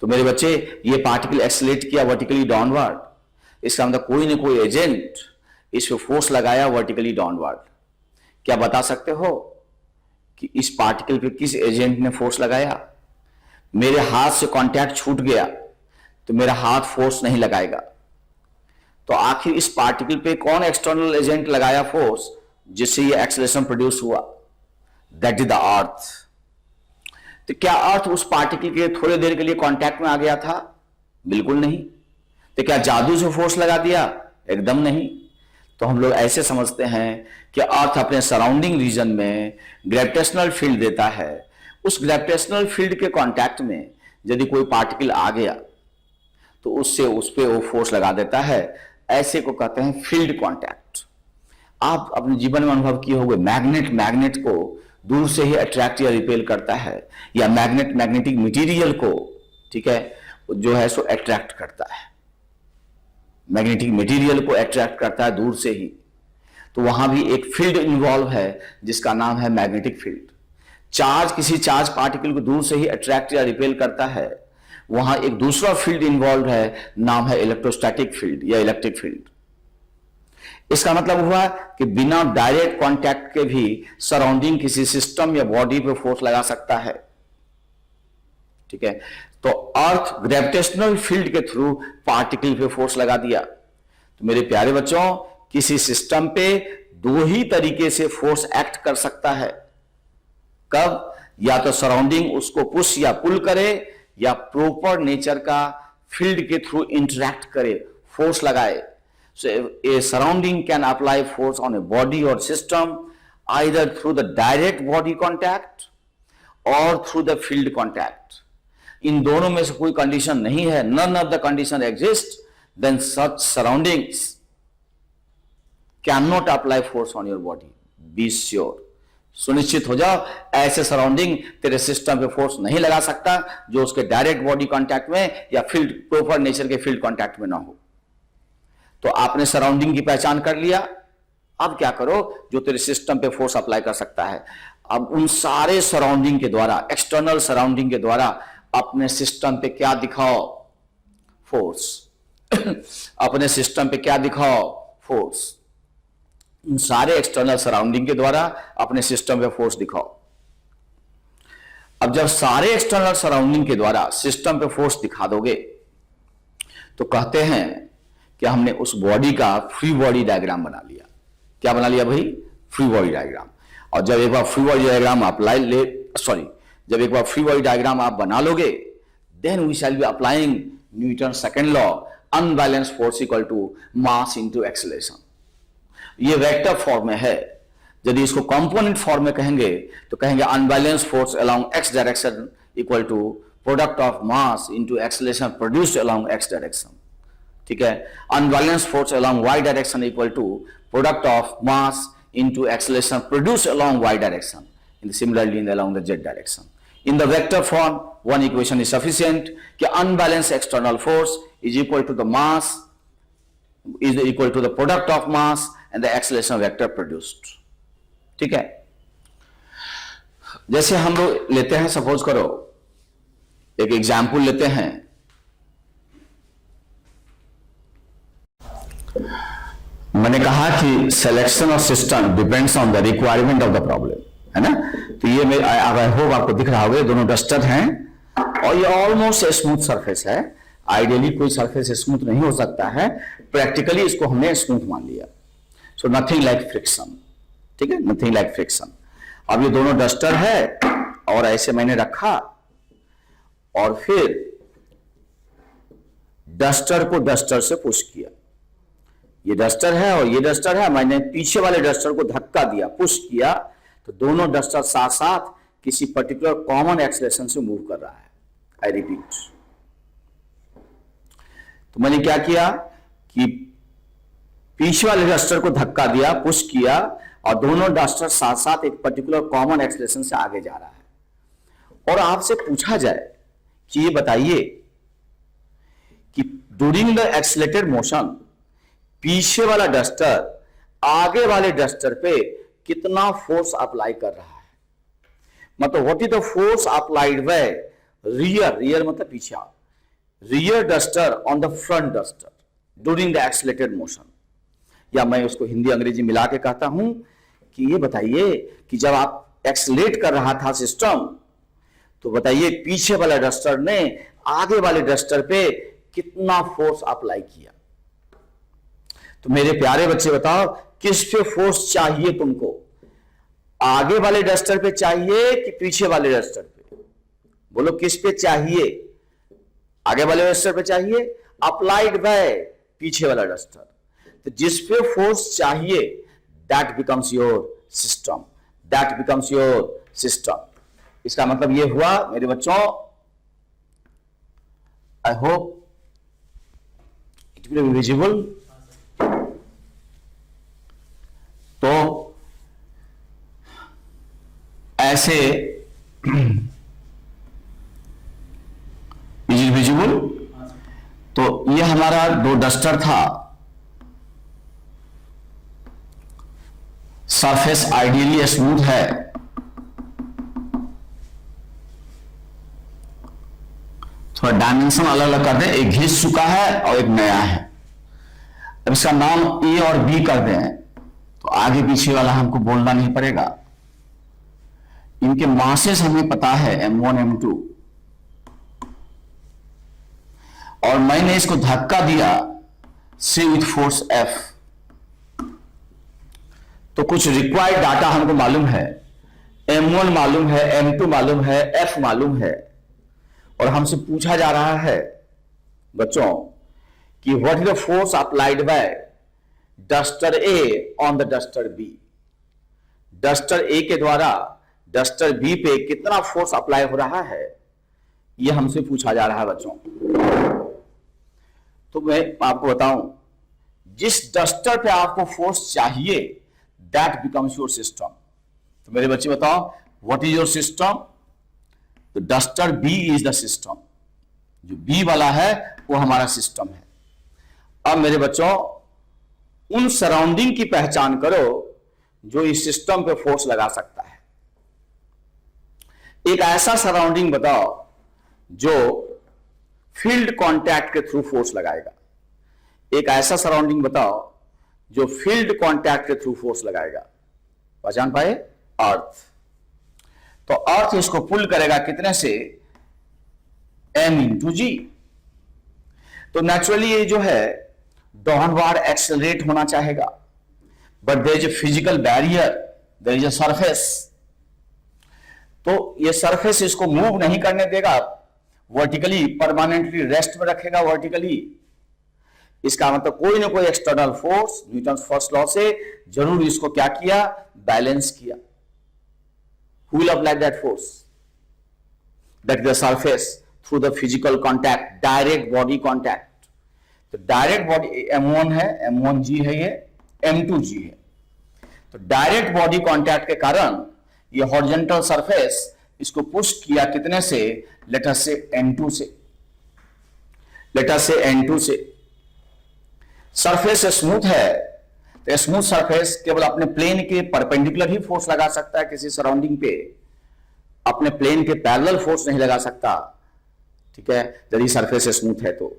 S1: तो मेरे बच्चे, ये पार्टिकल एक्सलेट किया वर्टिकली डाउनवर्ड, इसका मतलब कोई ना कोई एजेंट इस पे फोर्स लगाया वर्टिकली डाउनवर्ड। क्या बता सकते हो कि इस पार्टिकल पे किस एजेंट ने फोर्स लगाया? मेरे हाथ से कांटेक्ट छूट गया तो मेरा हाथ फोर्स नहीं लगाएगा, तो आखिर इस पार्टिकल पे कौन एक्सटर्नल एजेंट लगाया फोर्स जिससे ये एक्सेलरेशन प्रोड्यूस हुआ? That is the earth. तो क्या अर्थ उस पार्टिकल के थोड़ी देर के लिए कांटेक्ट में आ गया था? बिल्कुल नहीं। तो क्या जादू से फोर्स लगा दिया? एकदम नहीं। तो हम लोग ऐसे समझते हैं कि अर्थ अपने सराउंडिंग रीजन में ग्रेविटेशनल फील्ड देता है, उस ग्रेविटेशनल फील्ड के कांटेक्ट में यदि कोई पार्टिकल आ गया तो उससे उस पे वो फोर्स लगा देता है। ऐसे को कहते हैं फील्ड कांटेक्ट। आप अपने जीवन में अनुभव किए होंगे, मैग्नेट को दूर से ही अट्रैक्ट या रिपेल करता है, या मैग्नेटिक मटेरियल को, ठीक है, जो है सो अट्रैक्ट करता है, मैग्नेटिक मटेरियल को अट्रैक्ट करता है दूर से ही। तो वहां भी एक फील्ड इन्वॉल्व है जिसका नाम है मैग्नेटिक फील्ड। किसी चार्ज पार्टिकल को दूर से ही अट्रैक्ट या रिपेल करता है, वहां एक दूसरा फील्ड इन्वॉल्व है, नाम है इलेक्ट्रोस्टैटिक फील्ड या इलेक्ट्रिक फील्ड। इसका मतलब हुआ कि बिना डायरेक्ट कांटेक्ट के भी सराउंडिंग किसी सिस्टम या बॉडी पे फोर्स लगा सकता है। ठीक है, तो अर्थ ग्रेविटेशनल फील्ड के थ्रू पार्टिकल पे फोर्स लगा दिया। तो मेरे प्यारे बच्चों, किसी सिस्टम पे दो ही तरीके से फोर्स एक्ट कर सकता है। कब? या तो सराउंडिंग उसको पुश या पुल करे, या प्रॉपर नेचर का फील्ड के थ्रू इंटरैक्ट करे, फोर्स लगाए। So a surrounding can apply force on a body or system either through the direct body contact or through the field contact. इन दोनों में से कोई कंडीशन नहीं है, none of the condition exists, then such surroundings cannot apply force on your body. Be sure. सुनिश्चित हो जाओ, ऐसे सराउंडिंग तेरे सिस्टम पे फोर्स नहीं लगा सकता जो उसके डायरेक्ट बॉडी कांटेक्ट में या फील्ड प्रॉपर नेचर के फील्ड कांटेक्ट में ना हो। तो आपने सराउंडिंग की पहचान कर लिया। अब क्या करो? जो तेरे सिस्टम पे फोर्स अप्लाई कर सकता है, अब उन सारे सराउंडिंग के द्वारा, एक्सटर्नल सराउंडिंग के द्वारा अपने सिस्टम पे क्या दिखाओ? फोर्स। अपने सिस्टम पे क्या दिखाओ? फोर्स। उन सारे एक्सटर्नल सराउंडिंग के द्वारा अपने सिस्टम पे फोर्स दिखाओ। अब जब सारे एक्सटर्नल सराउंडिंग के द्वारा सिस्टम पे फोर्स दिखा दोगे तो कहते हैं कि हमने उस बॉडी का फ्री बॉडी डायग्राम बना लिया। क्या बना लिया भाई? Free body diagram. और जब एक बार फ्री बॉडी डायग्राम जब एक बार फ्री बॉडी डायग्राम आप बना लोगे, then we shall be applying Newton second law, unbalance force equal to mass into acceleration. ये वेक्टर फॉर्म में है। यदि इसको कंपोनेंट फॉर्म में कहेंगे तो कहेंगे unbalance force along X direction equal to product of mass into acceleration produced along X direction. ठीक है, unbalance force along Y direction equal to product of mass into acceleration produced along Y direction, in similarly in along the Z direction. In the vector form, one equation is sufficient कि unbalanced external force is equal to the mass is equal to the product of mass and the acceleration vector produced. ठीक है, जैसे हम लोग लेते हैं, suppose करो एक एग्जाम्पल लेते हैं। मैंने कहा कि selection of system depends on the requirement of the problem, है ना। तो ये मैं आई होप आपको दिख रहा होगा, दोनों डस्टर हैं और ये ऑलमोस्ट स्मूथ सरफेस है। आइडियली कोई सरफेस स्मूथ नहीं हो सकता है, प्रैक्टिकली इसको हमने स्मूथ मान लिया। सो नथिंग लाइक फ्रिक्शन, ठीक है, नथिंग लाइक फ्रिक्शन। अब ये दोनों डस्टर है और ऐसे मैंने रखा और फिर डस्टर को डस्टर से पुश किया। ये डस्टर है और ये डस्टर है, मैंने पीछे वाले डस्टर को धक्का दिया, पुश किया, तो दोनों डस्टर साथ साथ किसी पर्टिकुलर कॉमन एक्सेलरेशन से मूव कर रहा है। आई रिपीट, तो मैंने क्या किया कि पीछे वाले डस्टर को धक्का दिया, पुश किया और दोनों डस्टर साथ साथ एक पर्टिकुलर कॉमन एक्सलेशन से आगे जा रहा है, और आपसे पूछा जाए कि ये बताइए कि ड्यूरिंग द एक्सलेटेड मोशन पीछे वाला डस्टर आगे वाले डस्टर पे कितना फोर्स अप्लाई कर रहा है, मतलब what is the force applied bye rear मतलब पीछे, rear duster on the front duster during the accelerated motion. या मैं उसको हिंदी अंग्रेजी मिला के कहता हूं कि ये बताइए कि जब आप एक्सलेट कर रहा था सिस्टम, तो बताइए पीछे वाला डस्टर ने आगे वाले डस्टर पे कितना फोर्स अप्लाई किया। तो मेरे प्यारे बच्चे बताओ, किस पे फोर्स चाहिए तुमको, आगे वाले डस्टर पे चाहिए कि पीछे वाले डस्टर पे? बोलो किस पे चाहिए? आगे वाले डस्टर पे चाहिए, अप्लाइड बाय पीछे वाला डस्टर। तो जिस पे फोर्स चाहिए that becomes your system, that becomes your system. इसका मतलब ये हुआ मेरे बच्चों, आई hope it will be visible. तो ऐसे इज विजिबल। तो ये हमारा दो डस्टर था, सरफेस आइडियली स्मूथ है, थोड़ा डायमेंशन अलग अलग कर दें, एक घिस चुका है और एक नया है। अब इसका नाम ए और बी कर दें तो आगे पीछे वाला हमको बोलना नहीं पड़ेगा। इनके मासेस हमें पता है M1 M2, और मैंने इसको धक्का दिया से विथ फोर्स F। तो कुछ रिक्वायर्ड डाटा हमको मालूम है, M1 मालूम है, M2 मालूम है, F मालूम है, और हमसे पूछा जा रहा है बच्चों कि what is the force applied by duster A on the duster B. Duster A के द्वारा डस्टर बी पे कितना फोर्स अप्लाई हो रहा है, यह हमसे पूछा जा रहा है बच्चों। तो मैं आपको बताऊं, जिस डस्टर पे आपको फोर्स चाहिए दैट बिकम्स योर सिस्टम। तो मेरे बच्चे बताओ, व्हाट इज योर सिस्टम? तो duster B is the system, जो बी वाला है वो हमारा सिस्टम है। अब मेरे बच्चों, उन सराउंडिंग की पहचान करो जो इस सिस्टम पे फोर्स लगा सकता है। एक ऐसा सराउंडिंग बताओ जो फील्ड कांटेक्ट के थ्रू फोर्स लगाएगा। एक ऐसा सराउंडिंग बताओ जो फील्ड कांटेक्ट के थ्रू फोर्स लगाएगा। पहचान पाए? अर्थ। तो अर्थ इसको पुल करेगा कितने से? m into g. तो नेचुरली ये जो है डाउनवर्ड एक्सेलरेट होना चाहेगा, but there is a physical barrier, there is a surface. तो ये सरफेस इसको मूव नहीं करने देगा वर्टिकली, परमानेंटली रेस्ट में रखेगा वर्टिकली। इसका मतलब कोई ना कोई external force Newton first law से जरूर इसको क्या किया? बैलेंस किया। Who will apply that force? That is the surface through the physical contact, direct body contact. तो डायरेक्ट बॉडी M1 है, M1G है, ये M2G है। तो डायरेक्ट बॉडी कांटेक्ट के कारण ये हॉरिजॉन्टल सरफेस इसको पुश किया कितने से? लेटर से N2 से, लेटर से N2 से। सरफेस स्मूथ है, तो स्मूथ सरफेस केवल अपने प्लेन के परपेंडिकुलर ही फोर्स लगा सकता है किसी सराउंडिंग पे, अपने प्लेन के पैरेलल फोर्स नहीं लगा सकता। ठीक है, यदि सरफेस स्मूथ है तो।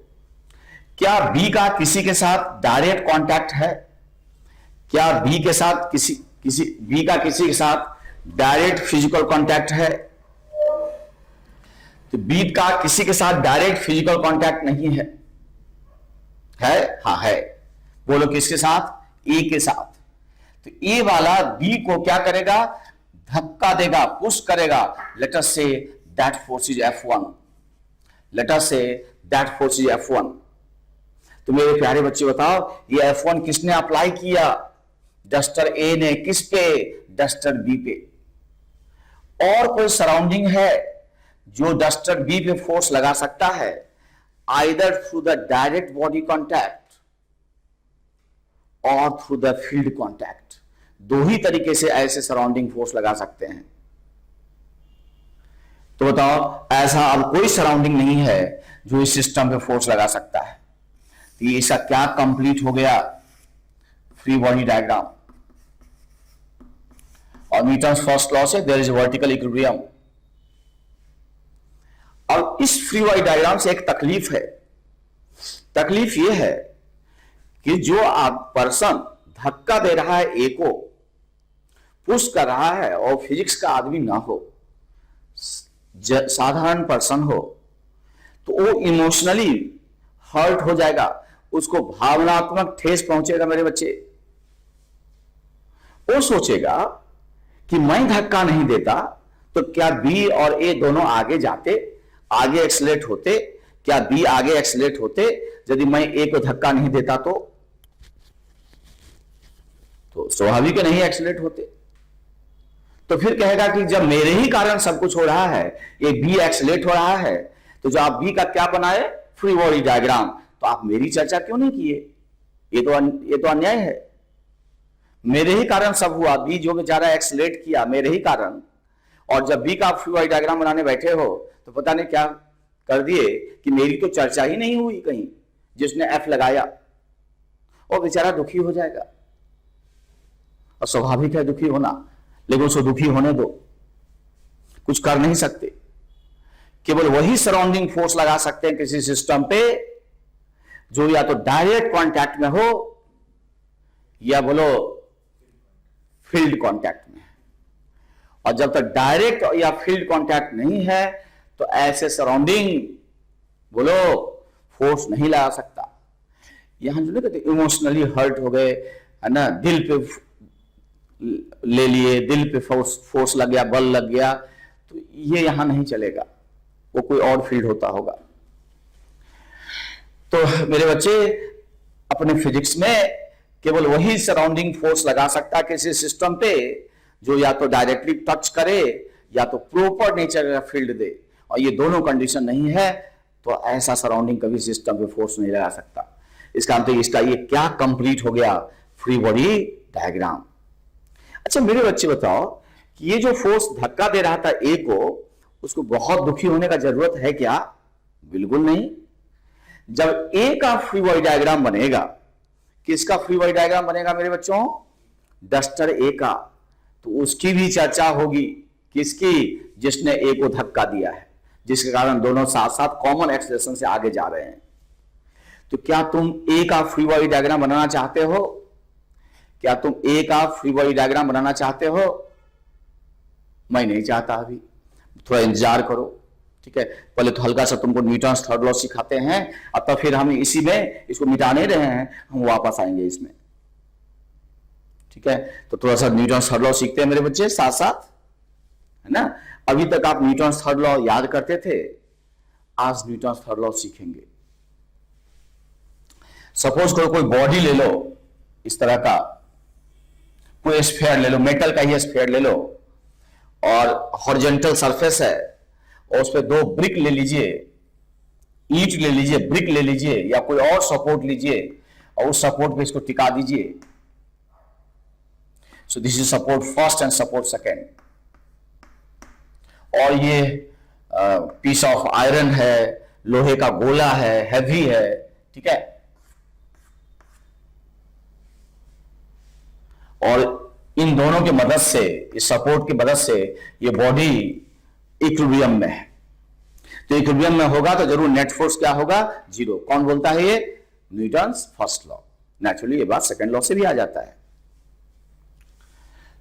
S1: क्या बी का किसी के साथ डायरेक्ट कांटेक्ट है? क्या बी के साथ बी का किसी के साथ डायरेक्ट फिजिकल कांटेक्ट है? तो बी का किसी के साथ डायरेक्ट फिजिकल कांटेक्ट नहीं है। है? हाँ है। बोलो किसके साथ? ए के साथ। तो ए वाला बी को क्या करेगा? धक्का देगा, पुश करेगा। Let us say that force is F1। Let us say that force is F1। तो मेरे प्यारे बच्चे बताओ, ये F1 किसने अप्लाई किया? डस्टर ए ने। किस पे? डस्टर बी पे। और कोई सराउंडिंग है जो डस्टर बी पे फोर्स लगा सकता है? Either through the direct body contact और थ्रू द फील्ड कांटेक्ट। दो ही तरीके से ऐसे सराउंडिंग फोर्स लगा सकते हैं। तो बताओ, ऐसा अब कोई सराउंडिंग नहीं है जो इस सिस्टम पे फोर्स लगा सकता है। तो ये इसका क्या कंप्लीट हो गया, फ्री बॉडी डायग्राम। और न्यूटन्स फर्स्ट लॉ से देयर इज वर्टिकल इक्विलिब्रियम। और इस फ्री बॉडी डायग्राम से एक तकलीफ है। तकलीफ यह है कि जो आप पर्सन धक्का दे रहा है ए को, पुश कर रहा है, और फिजिक्स का आदमी ना हो, साधारण पर्सन हो, तो वो इमोशनली हर्ट हो जाएगा, उसको भावनात्मक ठेस पहुंचेगा। मेरे बच्चे, वो सोचेगा कि मैं धक्का नहीं देता तो क्या बी और ए दोनों आगे जाते, आगे एक्सलेट होते, क्या बी आगे एक्सलेट होते यदि मैं ए को धक्का नहीं देता? तो स्वाभाविक नहीं एक्सलेट होते। तो फिर कहेगा कि जब मेरे ही कारण सब कुछ हो रहा है, ये बी एक्सलेट हो रहा है, तो जो आप बी का क्या बनाए, फ्री बॉडी डायग्राम, तो आप मेरी चर्चा क्यों नहीं किए? ये तो अन्याय है। मेरे ही कारण सब हुआ, बी जो बेचारा एक्सलेट किया मेरे ही कारण। और जब बी का फ्री बॉडी डायग्राम बनाने बैठे हो तो पता नहीं क्या कर दिए कि मेरी तो चर्चा ही नहीं हुई कहीं, जिसने एफ लगाया, और बेचारा दुखी हो जाएगा। और स्वाभाविक है दुखी होना, लेकिन उसको दुखी होने दो, कुछ कर नहीं सकते। केवल वही सराउंडिंग फोर्स लगा सकते हैं किसी सिस्टम पे जो या तो डायरेक्ट कांटेक्ट में हो या बोलो फील्ड कांटेक्ट में। और जब तक डायरेक्ट या फील्ड कांटेक्ट नहीं है तो ऐसे सराउंडिंग बोलो फोर्स नहीं लगा सकता। यहां जो कहते इमोशनली हर्ट हो गए, है ना, दिल पे ले लिए, दिल पे फोर्स लग गया, बल लग गया, तो ये यहां नहीं चलेगा, वो कोई और फील्ड होता होगा। तो मेरे बच्चे, अपने फिजिक्स में केवल वही सराउंडिंग फोर्स लगा सकता है किसी सिस्टम पे जो या तो डायरेक्टली टच करे या तो प्रॉपर नेचर का फील्ड दे, और ये दोनों कंडीशन नहीं है तो ऐसा सराउंडिंग कभी सिस्टम पे फोर्स नहीं लगा सकता। इसका मतलब इसका ये क्या कंप्लीट हो गया, फ्री बॉडी डायग्राम। अच्छा मेरे बच्चे बताओ कि ये जो फोर्स धक्का दे रहा था ए को, उसको बहुत दुखी होने का जरूरत है क्या? बिल्कुल नहीं। जब ए का फ्री बॉडी डायग्राम बनेगा, किसका फ्री बॉडी डायग्राम बनेगा मेरे बच्चों? डस्टर ए का। तो उसकी भी चर्चा होगी, किसकी? जिसने ए को धक्का दिया है, जिसके कारण दोनों साथ साथ कॉमन एक्सेलरेशन से आगे जा रहे हैं। तो क्या तुम ए का फ्री बॉडी डायग्राम बनाना चाहते हो? क्या तुम ए का फ्री बॉडी डायग्राम बनाना चाहते हो? मैं नहीं चाहता। अभी थोड़ा इंतजार करो, ठीक है। पहले तो हल्का सा तुमको न्यूटन्स थर्ड लॉ सिखाते हैं, अब तो फिर हम इसी में इसको मिटा नहीं रहे हैं, हम वापस आएंगे इसमें, ठीक है। तो थोड़ा सा न्यूटन्स थर्ड लॉ सीखते हैं मेरे बच्चे साथ साथ, है ना। अभी तक आप न्यूटन्स थर्ड लॉ याद करते थे, आज न्यूटन्स थर्ड लॉ सीखेंगे। सपोज करो कोई बॉडी ले लो, इस तरह का कोई स्फीयर ले लो, मेटल का ही स्फीयर ले लो, और हॉरिजॉन्टल सरफेस है, और उस पर दो ब्रिक ले लीजिए, ईंट ले लीजिए, ब्रिक ले लीजिए, या कोई और सपोर्ट लीजिए, और उस सपोर्ट पे इसको टिका दीजिए। So this is support first and support second. और ये पीस ऑफ आयरन है, लोहे का गोला है, हैवी है, ठीक है। और इन दोनों की मदद से, इस सपोर्ट की मदद से ये बॉडी इक्विलिब्रियम में है। तो इक्विलिब्रियम में होगा तो जरूर नेट फोर्स क्या होगा? जीरो। कौन बोलता है ये? Newton's first law. नेचुरली ये बात सेकंड लॉ से भी आ जाता है।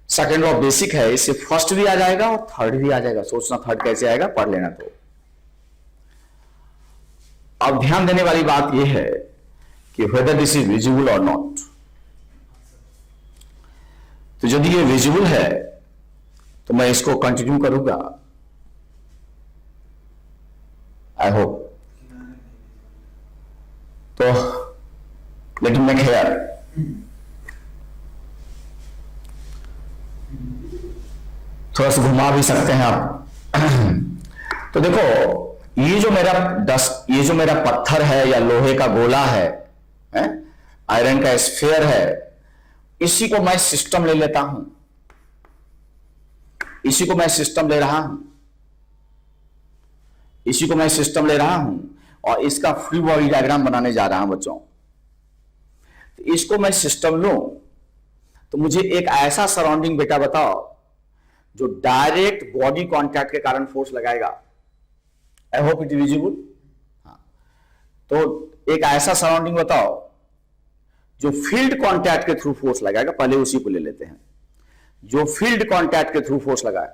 S1: सेकंड लॉ बेसिक है, इससे फर्स्ट भी आ जाएगा और थर्ड भी आ जाएगा। सोचना थर्ड कैसे आएगा, पढ़ लेना। तो अब ध्यान देने वाली बात यह है कि वेदर दिस इज विजिबल और नॉट। तो यदि ये विजिबल है तो मैं इसको कंटिन्यू करूंगा, आई होप। तो लेट मी मेक हियर, थोड़ा सा घुमा भी सकते हैं आप। तो देखो ये जो मेरा पत्थर है या लोहे का गोला है, आयरन का स्फीयर है, इसी को मैं सिस्टम ले लेता हूं, इसी को मैं सिस्टम ले रहा हूं, इसी को मैं सिस्टम ले रहा हूं और इसका फ्री बॉडी डायग्राम बनाने जा रहा हूं बच्चों। तो इसको मैं सिस्टम लूं तो मुझे एक ऐसा सराउंडिंग बेटा बताओ जो डायरेक्ट बॉडी कांटेक्ट के कारण फोर्स लगाएगा। आई होप इट इज विजिबल। तो एक ऐसा सराउंडिंग बताओ जो फील्ड कांटेक्ट के थ्रू फोर्स लगाएगा। पहले उसी को ले लेते हैं जो फील्ड कांटेक्ट के थ्रू फोर्स लगाए।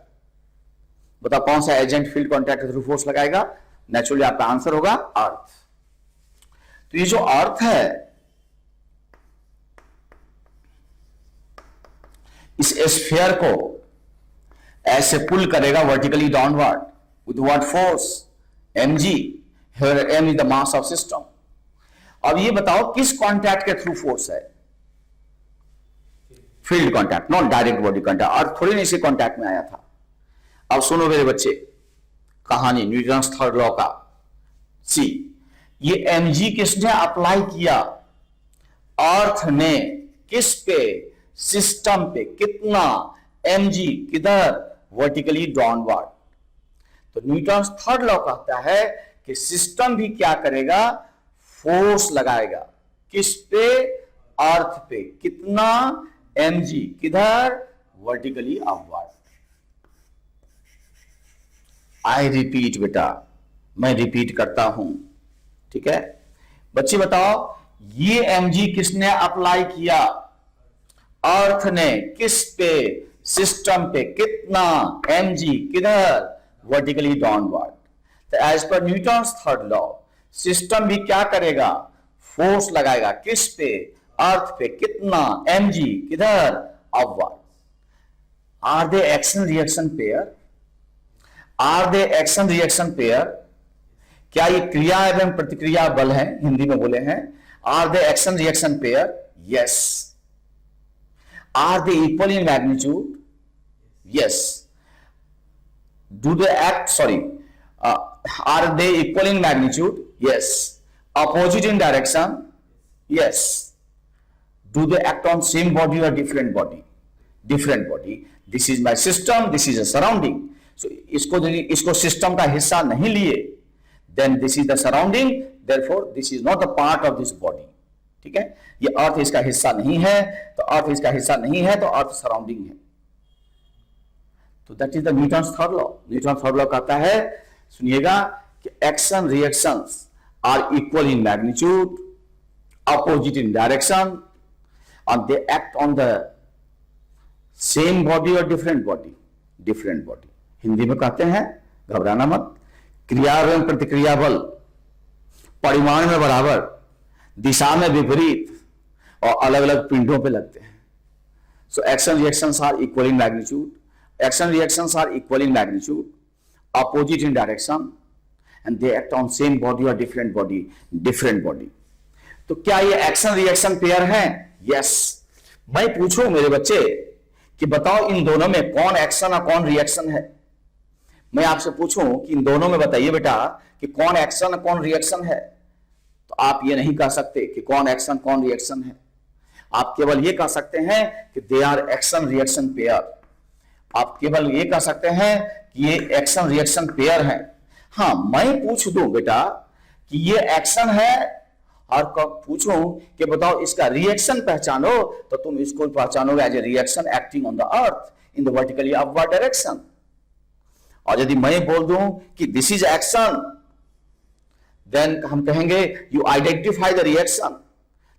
S1: बताओ कौन सा एजेंट फील्ड कांटेक्ट के थ्रू फोर्स लगाएगा? नेचुरली आपका आंसर होगा अर्थ। तो ये जो अर्थ है इस स्फीयर को ऐसे पुल करेगा vertically downward with what force? mg। Here m is the mass of system. अब ये बताओ किस कांटेक्ट के थ्रू फोर्स है? Field contact, not direct body contact. Earth थोड़ी नहीं से कांटेक्ट में आया था। अब सुनो मेरे बच्चे कहानी न्यूटन्स थर्ड लॉ का। सी ये mg किसने अप्लाई किया? अर्थ ने। किस पे? सिस्टम पे। कितना? mg। किधर? Vertically downward. तो न्यूटन्स थर्ड लॉ कहता है कि सिस्टम भी क्या करेगा? फोर्स लगाएगा। किस पे? अर्थ पे। कितना? mg। किधर? Vertically upward. आई रिपीट बेटा, मैं रिपीट करता हूं, ठीक है बच्चे? बताओ ये mg किसने अप्लाई किया? अर्थ ने। किस पे? सिस्टम पे। कितना? mg। किधर? Vertically downward. तो as per Newton's third law system भी क्या करेगा? फोर्स लगाएगा। किस पे? अर्थ पे। कितना? mg। किधर? Upward. Are they action reaction pair? Are they action reaction pair? क्या ये क्रिया एवं प्रतिक्रिया बल है? हिंदी में बोले हैं। Are they action reaction pair? Yes. Are they equal in magnitude? Yes. Do they act, sorry, are they equal in magnitude? Yes. Opposite in direction? Yes. Do they act on same body or different body? Different body. This is my system, this is a surrounding. So, इसको system का हिस्सा नहीं लिए, then this is the surrounding, therefore this is not a part of this body. ठीक है? ये अर्थ इसका हिस्सा नहीं है, तो अर्थ इसका हिस्सा नहीं है तो अर्थ सराउंडिंग है। तो that is the Newton's third law. Newton's third law कहता है, सुनिएगा, कि action reactions are equal in magnitude, opposite in direction, and they act on the same body or different body? Different body. Hindi में कहते हैं, घबराना मत, क्रिया एवं प्रतिक्रिया बल परिमाण में बराबर, दिशा में विपरीत और अलग अलग पिंडों पे लगते हैं। So action reactions are equal in magnitude, action reactions are equal in magnitude, opposite in direction, and they act on same body और डिफरेंट बॉडी, डिफरेंट बॉडी। तो क्या ये एक्शन रिएक्शन पेयर है? यस। मैं पूछूं मेरे बच्चे कि बताओ इन दोनों में कौन एक्शन और कौन रिएक्शन है? मैं आपसे पूछूं कि इन दोनों में बताइए बेटा कि कौन एक्शन और कौन रिएक्शन है, तो आप ये नहीं कह सकते कि कौन एक्शन कौन रिएक्शन है। आप केवल ये कह सकते हैं कि they are action reaction pair. आप केवल ये कह सकते हैं कि ये एक्शन रिएक्शन पेयर है। हाँ, मैं पूछ दूं बेटा कि ये एक्शन है और पूछूं कि बताओ इसका रिएक्शन पहचानो, तो तुम इसको पहचानोगे as a reaction acting on the earth in the vertically upward direction. और यदि मैं बोल दूं कि दिस इज एक्शन, देन हम कहेंगे यू आइडेंटिफाई द रिएक्शन,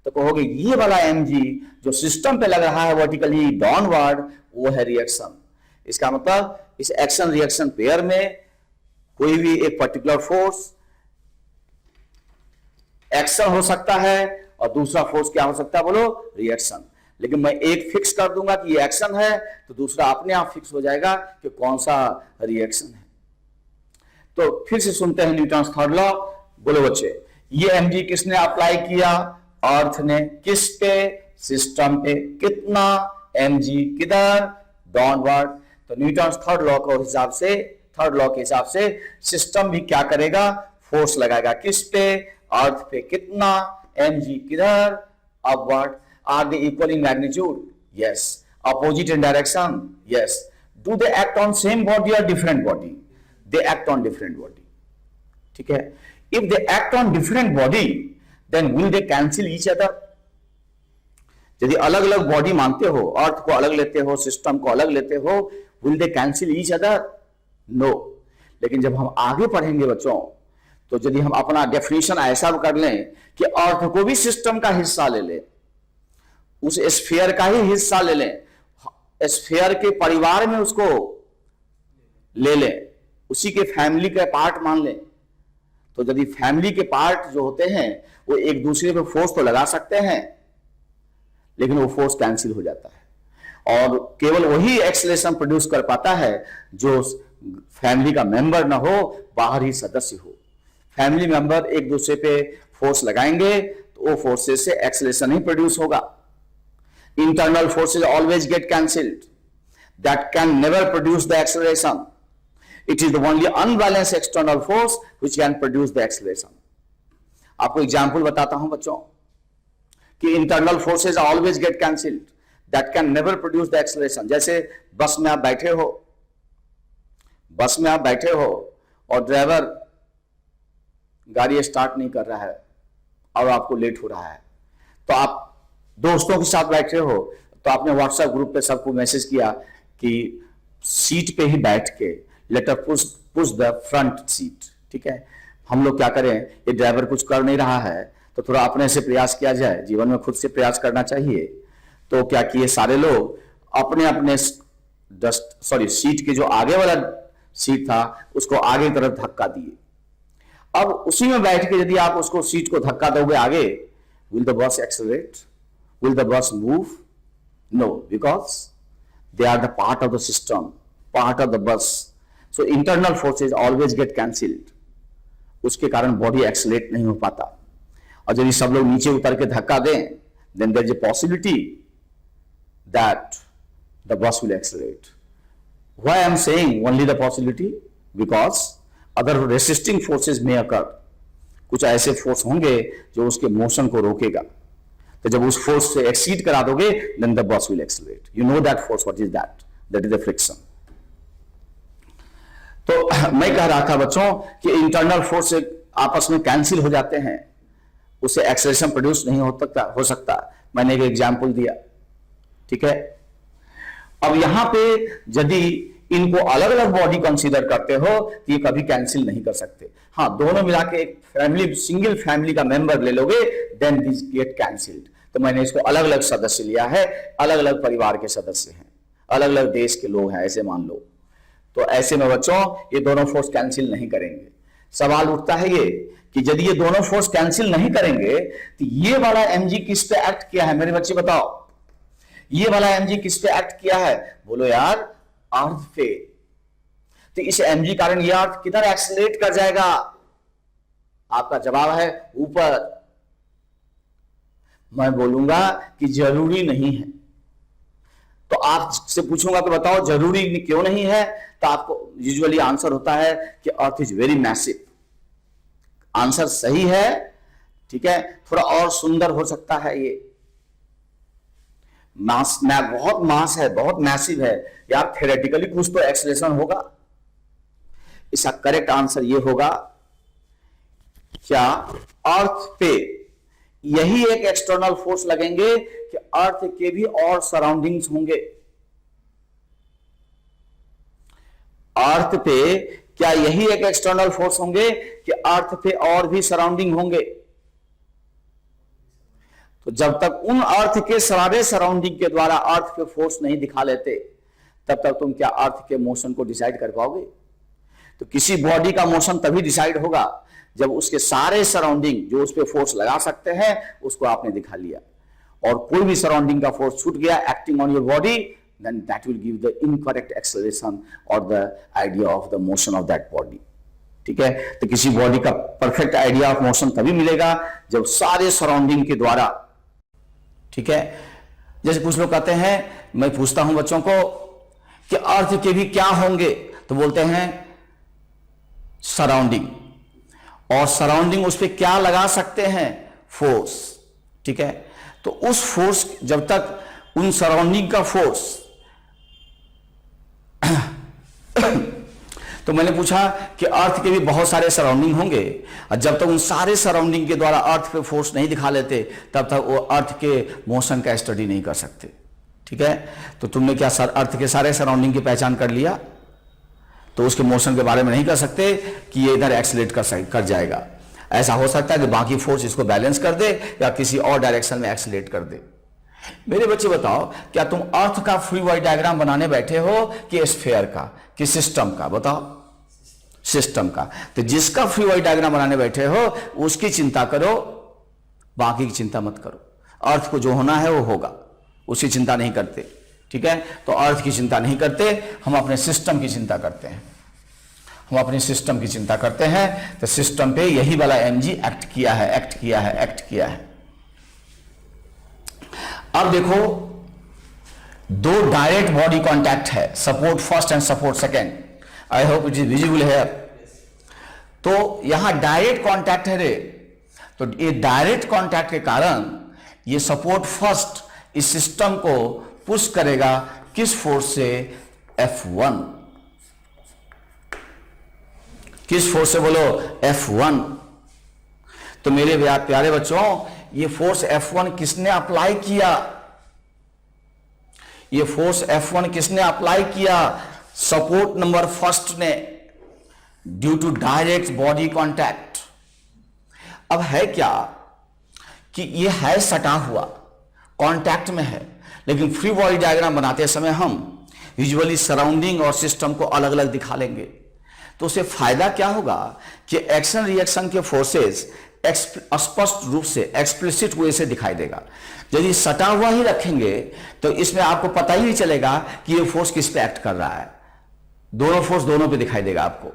S1: तो कहोगे ये वाला mg जो सिस्टम पे लग रहा है वर्टिकली डाउनवर्ड, वो है रिएक्शन। इसका मतलब इस एक्शन रिएक्शन पेयर में कोई भी एक पर्टिकुलर फोर्स एक्शन हो सकता है और दूसरा फोर्स क्या हो सकता है? बोलो, रिएक्शन। लेकिन मैं एक फिक्स कर दूंगा कि ये एक्शन है, तो दूसरा अपने आप फिक्स हो जाएगा कि कौन सा रिएक्शन है। तो फिर से सुनते हैं न्यूटन्स थर्ड लॉ। बोलो बच्चे, ये mg किसने अप्लाई किया? अर्थ ने। किस पे? सिस्टम पे। कितना? mg। किधर? डाउनवर्ड। तो न्यूटन्स थर्ड लॉ के हिसाब से सिस्टम भी क्या करेगा? फोर्स लगाएगा। किस पे? अर्थ पे। कितना? mg। किधर? Upward. Are they equal in magnitude? Yes. Opposite in direction? Yes. Do they act on same body or different body? They act on different body. ठीक है? If they act on different body, then will they cancel each other? यदि अलग अलग body मानते हो, अर्थ को अलग लेते हो, सिस्टम को अलग लेते हो, will they cancel each other? No. लेकिन जब हम आगे पढ़ेंगे बच्चों, तो यदि हम अपना डेफिनेशन ऐसा कर लें कि अर्थ को भी सिस्टम का हिस्सा ले लें, उस स्फीयर का ही हिस्सा ले लें, स्फीयर के परिवार में उसको ले लें, उसी के फैमिली का पार्ट मान लें, तो यदि फैमिली के पार्ट जो होते हैं वो एक दूसरे पे फोर्स तो लगा सकते हैं, लेकिन वो फोर्स कैंसिल हो जाता है और केवल वही एक्सेलरेशन प्रोड्यूस कर पाता है जो फैमिली का मेंबर ना हो, बाहर ही सदस्य हो। फैमिली मेंबर एक दूसरे पे फोर्स लगाएंगे तो वो फोर्सेस से एक्सेलरेशन ही प्रोड्यूस होगा। Internal forces always get cancelled, that can never produce the acceleration. It is the only unbalance external force which can produce the acceleration. आपको एग्जांपल बताता हूं बच्चों कि internal forces always get cancelled, that can never produce the acceleration. जैसे बस में आप बैठे हो और ड्राइवर गाड़ी स्टार्ट नहीं कर रहा है और आपको लेट हो रहा है, तो आप दोस्तों के साथ बैठे हो तो आपने व्हाट्सएप ग्रुप पे सबको मैसेज किया कि सीट पे ही बैठ के let us push the front seat. ठीक है, हम लोग क्या करें, ये ड्राइवर कुछ कर नहीं रहा है तो थोड़ा अपने से प्रयास किया जाए, जीवन में खुद से प्रयास करना चाहिए। तो क्या किए, सारे लोग अपने अपने सीट के जो आगे वाला सीट था उसको आगे की तरफ धक्का दिए। अब उसी में बैठ के यदि आप उसको सीट को धक्का दोगे आगे, will the bus accelerate? Will the bus move? No, because they are the part of the system, part of the bus. So internal forces always get cancelled. उसके कारण बॉडी एक्सेलरेट नहीं हो पाता। और यदि सब लोग नीचे उतर के धक्का दें, then there is a possibility that the bus will accelerate. Why I am saying only the possibility? Because other resisting forces may occur. कुछ ऐसे फोर्स होंगे जो उसके मोशन को रोकेगा। तो जब उस फोर्स से एक्सीड करा दोगे, then the bus will accelerate. You know that force, what is that? That is the friction. तो मैं कह रहा था बच्चों कि इंटरनल फोर्स आपस में कैंसिल हो जाते हैं, उससे एक्सेलरेशन प्रोड्यूस नहीं हो सकता। मैंने एक एग्जांपल दिया। ठीक है, अब यहां पे यदि इनको अलग अलग बॉडी कंसीडर करते हो तो ये कभी कैंसिल नहीं कर सकते। हाँ, दोनों मिला के एक फैमिली, सिंगल फैमिली का मेंबर ले लोगे, देन दिस गेट कैंसिल्ड। तो मैंने इसको अलग अलग सदस्य लिया है, अलग अलग परिवार के सदस्य हैं, अलग अलग देश के लोग हैं, ऐसे मान लो। तो ऐसे में बच्चों ये दोनों फोर्स कैंसिल नहीं करेंगे। सवाल उठता है ये कि यदि ये दोनों फोर्स कैंसिल नहीं करेंगे तो ये वाला mg किस पे एक्ट किया है? मेरे बच्चे बताओ, ये वाला mg किस पे एक्ट किया है? बोलो यार, अर्थ पे। तो इस mg कारण ये अर्थ किधर एक्सेलरेट कर जाएगा? आपका जवाब है ऊपर। मैं बोलूंगा कि जरूरी नहीं है। तो आपसे पूछूंगा कि बताओ जरूरी क्यों नहीं है, तो आपको यूजुअली आंसर होता है कि earth is very massive. Answer सही है, ठीक है, थोड़ा और सुंदर हो सकता है ये। मास बहुत मास है, बहुत मैसिव है यार, थ्योरेटिकली कुछ तो एक्सेलरेशन होगा। इसका करेक्ट आंसर ये होगा, क्या अर्थ पे यही एक एक्सटर्नल फोर्स लगेंगे कि अर्थ के भी और सराउंडिंग्स होंगे? अर्थ पे क्या यही एक एक्सटर्नल फोर्स होंगे कि अर्थ पे और भी सराउंडिंग होंगे? तो जब तक उन अर्थ के सारे सराउंडिंग के द्वारा अर्थ पे फोर्स नहीं दिखा लेते, तब तक तुम क्या अर्थ के मोशन को डिसाइड कर पाओगे? तो किसी बॉडी का मोशन तभी डिसाइड होगा जब उसके सारे सराउंडिंग जो उस पे फोर्स लगा सकते हैं उसको आपने दिखा लिया, और कोई भी सराउंडिंग का फोर्स छूट गया acting on your body, then that will give the incorrect acceleration or the idea of the motion of that body. ठीक है, तो किसी बॉडी का परफेक्ट आइडिया ऑफ मोशन तभी मिलेगा जब सारे सराउंडिंग के द्वारा, ठीक है। जैसे कुछ लोग कहते हैं, मैं पूछता हूं बच्चों को कि अर्थ के भी क्या होंगे, तो बोलते हैं सराउंडिंग, और सराउंडिंग उस पर क्या लगा सकते हैं? फोर्स। ठीक है, तो उस फोर्स, जब तक उन सराउंडिंग का फोर्स। तो मैंने पूछा कि अर्थ के भी बहुत सारे सराउंडिंग होंगे, और जब तक उन सारे सराउंडिंग के द्वारा अर्थ पे फोर्स नहीं दिखा लेते तब तक वो अर्थ के मोशन का स्टडी नहीं कर सकते। ठीक है, तो तुमने क्या अर्थ के सारे सराउंडिंग की पहचान कर लिया, तो उसके मोशन के बारे में नहीं कर सकते कि ये इधर एक्सीलरेट कर जाएगा। ऐसा हो सकता है कि बाकी फोर्स इसको बैलेंस कर दे या किसी और डायरेक्शन में एक्सीलरेट कर दे। मेरे बच्चे बताओ, क्या तुम अर्थ का फ्री बॉडी डायग्राम बनाने बैठे हो कि स्फीयर का, कि सिस्टम का? बताओ, सिस्टम का। तो जिसका फ्री बॉडी डायग्राम बनाने बैठे हो उसकी चिंता करो, बाकी की चिंता मत करो। अर्थ को जो होना है वो होगा, उसकी चिंता नहीं करते। ठीक है, तो अर्थ की चिंता नहीं करते, हम अपने सिस्टम की चिंता करते हैं। हम अपने सिस्टम की चिंता करते हैं, तो सिस्टम पे यही वाला mg एक्ट किया है। अब देखो, दो डायरेक्ट बॉडी कांटेक्ट है, support first and support second. I hope it is visible है। तो यहां डायरेक्ट कांटेक्ट है रे, तो ये डायरेक्ट कांटेक्ट के कारण ये सपोर्ट फर्स्ट इस सिस्टम को पुश करेगा किस फोर्स से? F1। किस फोर्स से बोलो? F1। तो मेरे प्यारे बच्चों, ये फोर्स F1 किसने अप्लाई किया? ये फोर्स F1 किसने अप्लाई किया? सपोर्ट नंबर फर्स्ट ने, due to direct body contact. अब है क्या कि ये है सटा हुआ, कांटेक्ट में है, लेकिन फ्री बॉडी डायग्राम बनाते समय हम यूजुअली सराउंडिंग और सिस्टम को अलग अलग दिखा लेंगे। तो उससे फायदा क्या होगा कि एक्शन रिएक्शन के फोर्सेस स्पष्ट रूप से, एक्सप्लिसिट वे से दिखाई देगा। यदि सटा हुआ ही रखेंगे तो इसमें आपको पता ही नहीं चलेगा कि ये फोर्स किस पे एक्ट कर रहा है। दोनों फोर्स दोनों पे दिखाई देगा आपको।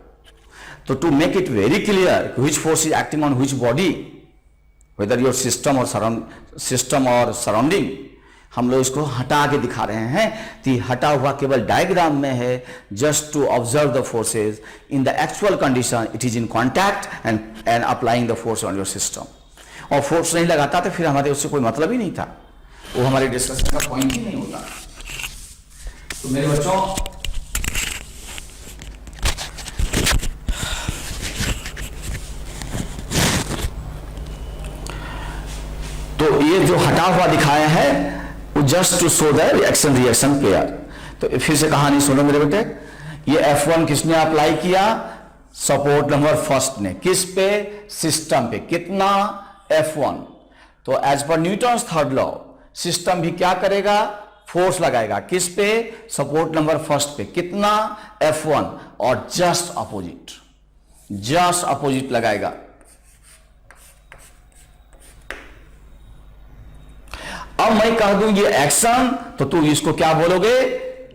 S1: तो to make it very clear which force is acting on which body, whether your system और सराउंडिंग, हम लोग इसको हटा के दिखा रहे हैं। तो हटा हुआ केवल डायग्राम में है, just to observe the forces in the actual condition. It is in contact and applying the force on your system. और फोर्स नहीं लगाता तो फिर हमारे उससे कोई मतलब ही नहीं था, वो हमारे डिस्कशन का पॉइंट ही नहीं होता। तो मेरे बच्चों, तो ये जो हटा हुआ दिखाया है just to show the reaction pair. तो फिर से कहानी सुनो मेरे बेटे। ये F1 किसने अप्लाई किया? सपोर्ट नंबर फर्स्ट ने। किस पे? सिस्टम पे। कितना? F1। तो as per Newton's third law system भी क्या करेगा? फोर्स लगाएगा। किस पे? सपोर्ट नंबर फर्स्ट पे। कितना? F1। और जस्ट अपोजिट लगाएगा। अब मैं कह दूं ये एक्शन, तो तुम इसको क्या बोलोगे?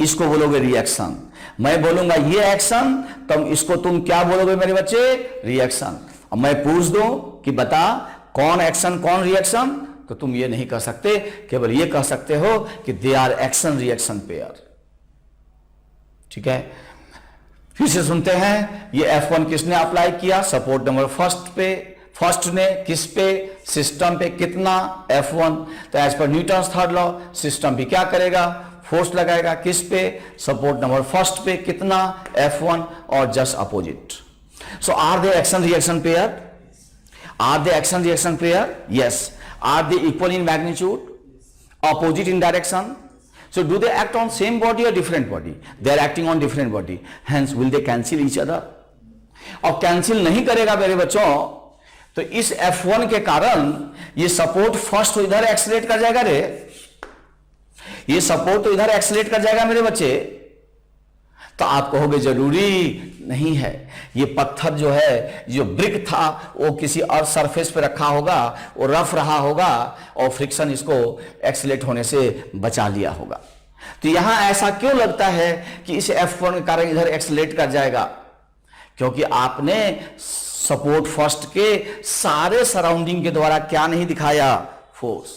S1: इसको बोलोगे रिएक्शन। मैं बोलूंगा ये एक्शन, तो इसको तुम क्या बोलोगे मेरे बच्चे? रिएक्शन। अब मैं पूछ दूं कि बता कौन एक्शन कौन रिएक्शन, तो तुम ये नहीं कह सकते, केवल ये कह सकते हो कि they are action reaction pair. ठीक है, फिर से सुनते हैं। ये F1 किसने अप्लाई किया? सपोर्ट नंबर फर्स्ट ने। किस पे? सिस्टम पे। कितना? F1। तो as per Newton's third law system भी क्या करेगा? फोर्स लगाएगा। किस पे? सपोर्ट नंबर फर्स्ट पे। कितना? F1। और just opposite. So are they action reaction pair? Are they action reaction pair? Yes. Are they equal in magnitude? Opposite in direction? So do they act on same body or different body? They are acting on different body. Hence will they cancel each other? और cancel नहीं करेगा मेरे बच्चों, तो इस F1 के कारण ये सपोर्ट फर्स्ट तो इधर एक्सीलरेट कर जाएगा रे, ये सपोर्ट तो इधर एक्सीलरेट कर जाएगा मेरे बच्चे। तो आप कहोगे जरूरी नहीं है, ये पत्थर जो है, जो ब्रिक था, वो किसी और सरफेस पे रखा होगा, वो रफ रहा होगा और फ्रिक्शन इसको एक्सीलरेट होने से बचा लिया होगा। तो यहां ऐसा क्यों लगता है कि इस F1 के कारण इधर एक्सीलरेट कर जाएगा? क्योंकि आपने सपोर्ट फर्स्ट के सारे सराउंडिंग के द्वारा क्या नहीं दिखाया? फोर्स।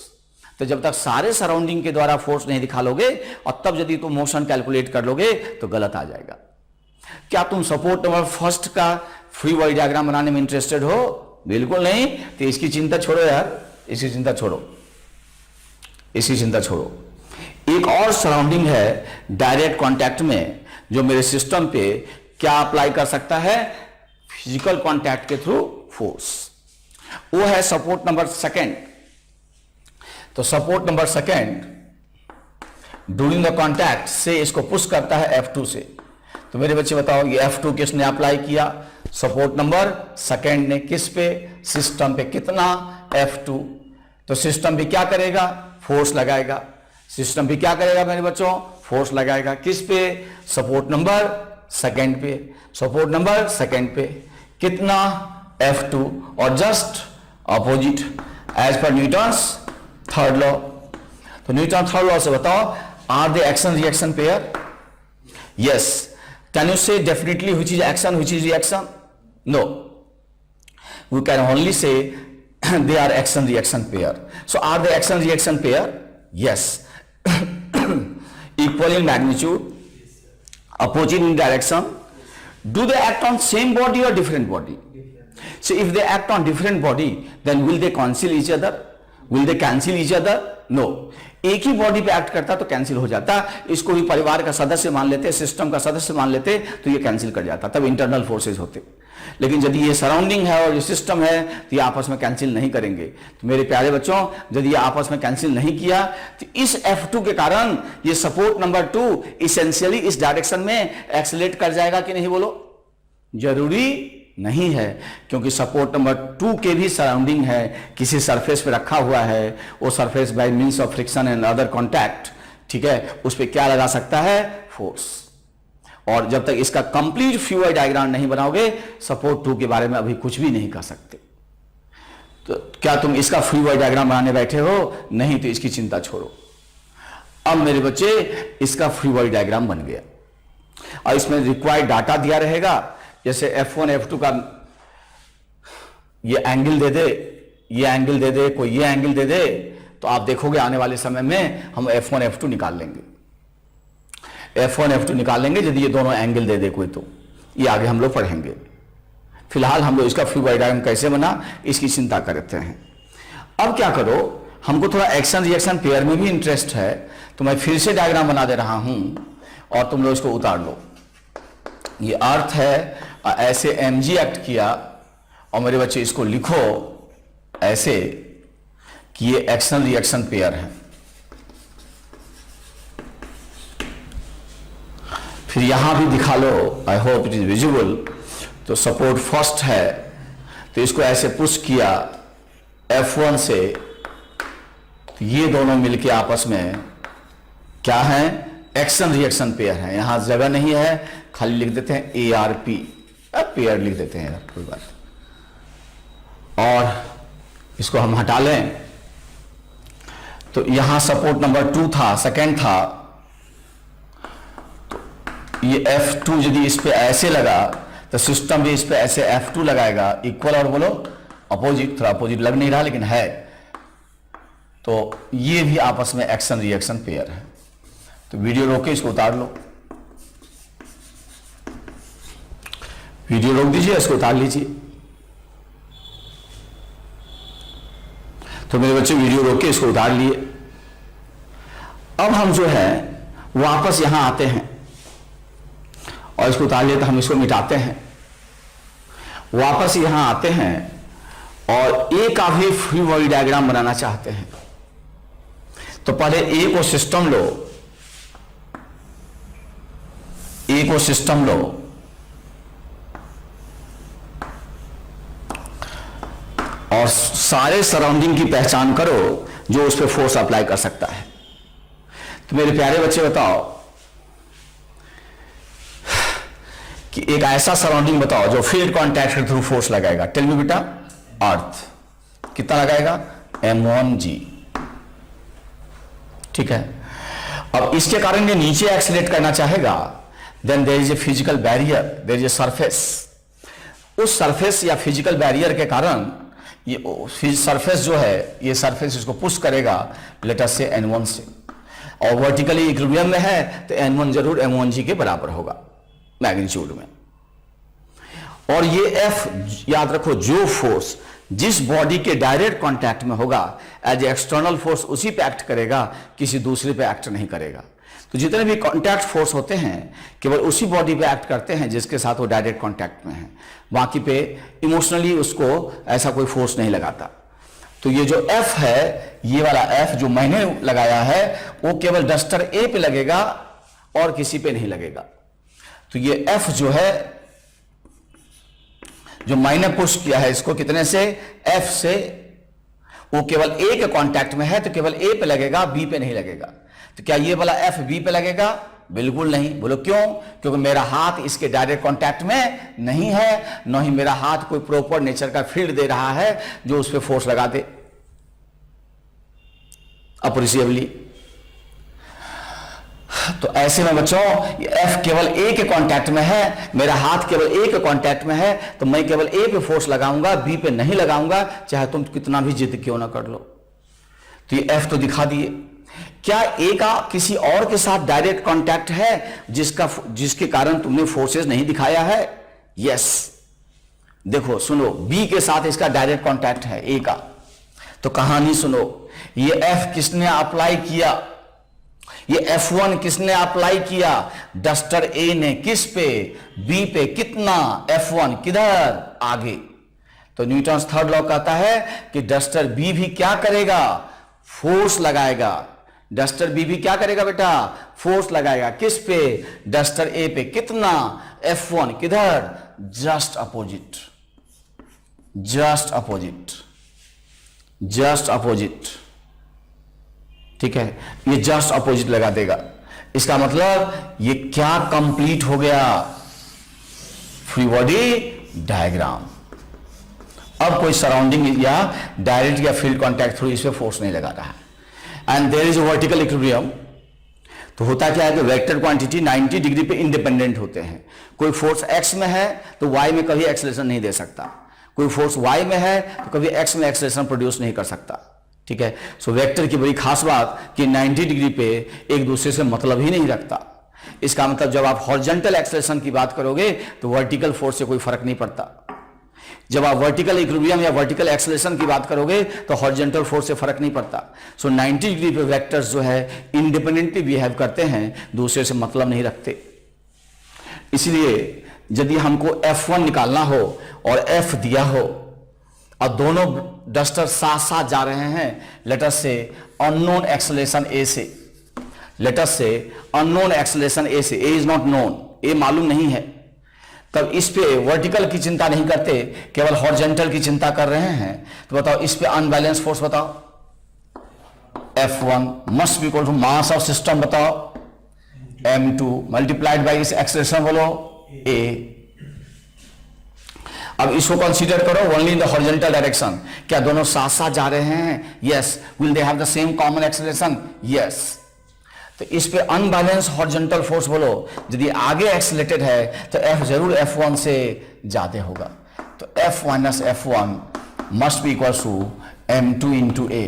S1: तो जब तक सारे सराउंडिंग के द्वारा फोर्स नहीं दिखा लोगे और तब यदि तुम मोशन कैलकुलेट कर लोगे तो गलत आ जाएगा। क्या तुम सपोर्ट नंबर फर्स्ट का फ्री बॉडी डायग्राम बनाने में इंटरेस्टेड हो? बिल्कुल नहीं। तो इसकी चिंता छोड़ो यार, इसकी चिंता छोड़ो, इसकी चिंता छोड़ो। एक और सराउंडिंग है डायरेक्ट कांटेक्ट में जो मेरे सिस्टम पे क्या अप्लाई कर सकता है, फिजिकल कांटेक्ट के थ्रू फोर्स, वो है सपोर्ट नंबर सेकंड। तो support number second during the contact से इसको पुश करता है F2 से। तो मेरे बच्चे बताओ ये F2 किसने अप्लाई किया, सपोर्ट नंबर सेकंड ने। किस पे, सिस्टम पे। कितना, F2। तो सिस्टम भी क्या करेगा, फोर्स लगाएगा। सिस्टम भी क्या करेगा मेरे बच्चों, फोर्स लगाएगा। किस पे, सपोर्ट नंबर सेकंड पे। सपोर्ट नंबर सेकंड पे कितना, F2। और just opposite as per Newton's third law. तो न्यूटन थर्ड लॉ से बताओ, are they action reaction pair? Yes. Can you say definitely which is action, which is reaction? No, we can only say they are action reaction pair. So are they action reaction pair? Yes. Equal in magnitude, opposite in direction. Do they act on same body or different body? So if they act on different body, then will they cancel each other? Will they cancel each other? No. एक ही body पे act करता तो cancel हो जाता। इसको भी परिवार का सदस्य मान लेते, सिस्टम का सदस्य मान लेते, तो ये कैंसिल कर जाता, तब इंटरनल फोर्सेज होते। लेकिन यदि ये सराउंडिंग है और ये सिस्टम है तो ये आपस में कैंसिल नहीं करेंगे। तो मेरे प्यारे बच्चों, यदि ये आपस में कैंसिल नहीं किया तो इस F2 के कारण ये सपोर्ट नंबर 2 इसेंशियली इस डायरेक्शन में एक्सेलरेट कर जाएगा कि नहीं, बोलो? जरूरी नहीं है, क्योंकि सपोर्ट नंबर 2 के भी सराउंडिंग है, किसी सरफेस पे रखा हुआ है। वो surface by means of friction and other contact, ठीक है, उस पर क्या लगा सकता है, फोर्स। और जब तक इसका कंप्लीट फ्यूआई डायग्राम नहीं बनाओगे, सपोर्ट 2 के बारे में अभी कुछ भी नहीं कह सकते। तो क्या तुम इसका फ्यूआई डायग्राम बनाने बैठे हो? नहीं, तो इसकी चिंता छोड़ो। अब मेरे बच्चे, इसका फ्यूआई डायग्राम बन गया और इसमें रिक्वायर्ड डाटा दिया रहेगा। जैसे F1 F2 का ये एंगल दे दे, ये एंगल दे दे, कोई ये एंगल दे दे, तो आप देखोगे आने वाले समय में हम F1 F2 निकाल लेंगे। F1 F2 निकाल लेंगे यदि ये दोनों एंगल दे दे कोई, तो ये आगे हम लोग पढ़ेंगे। फिलहाल हम लोग इसका फ्यूआई डायग्राम कैसे बना इसकी चिंता करते हैं। अब क्या करो, हमको थोड़ा एक्शन रिएक्शन पेयर में भी इंटरेस्ट है, तो मैं फिर से डायग्राम बना दे रहा हूं और तुम लोग इसको उतार लो। ये अर्थ है, ऐसे mg एक्ट किया, और मेरे बच्चे इसको लिखो ऐसे कि ये एक्शन रिएक्शन पेयर है। फिर यहां भी दिखा लो, I hope it is visible. तो सपोर्ट फर्स्ट है, तो इसको ऐसे पुश किया F1 से, तो ये दोनों मिलके आपस में क्या है, एक्शन रिएक्शन पेयर है। यहां जगह नहीं है, खाली लिख देते हैं ARP, पेयर लिख देते हैं, कोई बात। और इसको हम हटा लें, तो यहां सपोर्ट नंबर 2 था, सेकंड था, तो ये F2 यदि इस पे ऐसे लगा तो सिस्टम भी इस पे ऐसे F2 लगाएगा। इक्वल और बोलो अपोजिट, थोड़ा अपोजिट लग नहीं रहा लेकिन है। तो ये भी आपस में एक्शन रिएक्शन पेयर है। तो वीडियो रोक के इसको उतार लो, वीडियो रोक दीजिए, इसको उतार लीजिए। तो मेरे बच्चे वीडियो रोक के इसको उतार लिए। अब हम जो है वापस यहां आते हैं और इसको उतार लिए, तो हम इसको मिटाते हैं, वापस यहां आते हैं और ए का भी फ्री बॉडी डायग्राम बनाना चाहते हैं। तो पहले ए को सिस्टम लो, ए को सिस्टम लो, और सारे सराउंडिंग की पहचान करो जो उस पर फोर्स अप्लाई कर सकता है। तो मेरे प्यारे बच्चे बताओ कि एक ऐसा सराउंडिंग बताओ जो फील्ड कॉन्टैक्ट के थ्रू फोर्स लगाएगा। टेल मी बेटा, अर्थ कितना लगाएगा, m1g, ठीक है। अब इसके कारण ये नीचे एक्सीलरेट करना चाहेगा, then there is a physical barrier, there is a surface. उस सरफेस या फिजिकल बैरियर के कारण ये सरफेस जो है, ये सरफेस इसको पुश करेगा लेट अस से n1 से, और वर्टिकली इक्विलिब्रियम में है तो n1 जरूर m1g के बराबर होगा मैग्नीट्यूड में। और ये F याद रखो, जो फोर्स जिस बॉडी के डायरेक्ट कांटेक्ट में होगा एज एक्सटर्नल फोर्स उसी पे एक्ट करेगा, किसी दूसरे पे एक्ट नहीं करेगा। तो जितने भी कांटेक्ट फोर्स होते हैं केवल उसी बॉडी पे एक्ट करते हैं जिसके साथ वो डायरेक्ट कांटेक्ट में है, बाकी पे इमोशनली उसको ऐसा कोई फोर्स नहीं लगाता। तो ये जो F है, ये वाला F जो मैंने लगाया है वो केवल डस्टर A पे लगेगा और किसी पे नहीं लगेगा। तो ये F जो है, जो मैंने पुश किया है इसको कितने से, F से, वो केवल A के कांटेक्ट में है तो केवल A पे लगेगा, B पे नहीं लगेगा। तो क्या ये वाला F B पे लगेगा? बिल्कुल नहीं। बोलो क्यों? क्योंकि मेरा हाथ इसके डायरेक्ट कांटेक्ट में नहीं है, न ही मेरा हाथ कोई प्रॉपर नेचर का फील्ड दे रहा है जो उस पर फोर्स लगा दे अप्रिसिएबली। तो ऐसे में बच्चों F केवल A के कांटेक्ट में है, मेरा हाथ केवल A के कांटेक्ट में है, तो मैं केवल A पे फोर्स लगाऊंगा, B पे नहीं लगाऊंगा, चाहे तुम कितना भी जिद क्यों ना कर लो। तो ये F तो दिखा दिए। क्या A का किसी और के साथ डायरेक्ट कांटेक्ट है जिसके कारण तुमने फोर्सेस नहीं दिखाया है? यस। देखो सुनो, B के साथ इसका डायरेक्ट कांटेक्ट है A का। तो कहानी सुनो, ये F किसने अप्लाई किया? ये F1 किसने अप्लाई किया? डस्टर A ने। किस पे? B पे। कितना? F1 किधर? आगे। तो न्यूटन थर्ड लॉ कहता है कि डस्टर B भी क्या करेगा? फोर्स लगाएगा। डस्टर B भी क्या करेगा बेटा? फोर्स लगाएगा। किस पे? डस्टर A पे। कितना? F1 किधर? Just opposite. Just opposite. Just opposite. ठीक है, ये जस्ट अपोजिट लगा देगा। इसका मतलब ये क्या कंप्लीट हो गया? Free body diagram. अब कोई सराउंडिंग या डायरेक्ट या फील्ड कांटेक्ट थ्रू इस पे फोर्स नहीं लगा रहा है। And there is a vertical equilibrium. तो होता क्या है कि वेक्टर क्वांटिटी 90 डिग्री पे इंडिपेंडेंट होते हैं। कोई फोर्स x में है तो y में कभी एक्सेलरेशन नहीं दे सकता, कोई फोर्स y में है तो कभी x में एक्सेलरेशन प्रोड्यूस नहीं कर सकता। ठीक है, सो वेक्टर की बड़ी खास बात कि 90 डिग्री पे एक दूसरे से मतलब ही नहीं रखता। इसका मतलब जब आप हॉरिजॉन्टल एक्सेलरेशन की बात करोगे तो वर्टिकल फोर्स से कोई फर्क नहीं पड़ता। जब आप वर्टिकल इक्विलिब्रियम या वर्टिकल एक्सेलरेशन की बात करोगे तो हॉरिजॉन्टल फोर्स से फर्क नहीं पड़ता। सो 90 डिग्री पे वेक्टर्स जो है इंडिपेंडेंटली बिहेव करते हैं, दूसरे से मतलब नहीं रखते। इसलिए यदि हमको F1 निकालना हो और F दिया हो और दोनों डस्टर साथ साथ जा रहे हैं, लेट अस से अननोन एक्सेलरेशन A से, लेट अस से अननोन एक्सेलरेशन A से, A is not known, A मालूम नहीं है, तब इस पे वर्टिकल की चिंता नहीं करते, केवल हॉरिजॉन्टल की चिंता कर रहे हैं। तो बताओ इस पे अनबैलेंस फोर्स बताओ। F1 must be equal to mass of system बताओ m2 मल्टीप्लाइड बाई इस एक्सेलरेशन बोलो A। अब इसको कंसीडर करो only in the horizontal direction. क्या दोनों साथ साथ जा रहे हैं? Yes. Will they have the same common acceleration? Yes. तो इस पे अनबैलेंस हॉरिजॉन्टल फोर्स बोलो। यदि आगे एक्सेलरेटेड है तो F जरूर F1 से ज्यादा होगा। तो F minus F1 must be equal to m2 into A।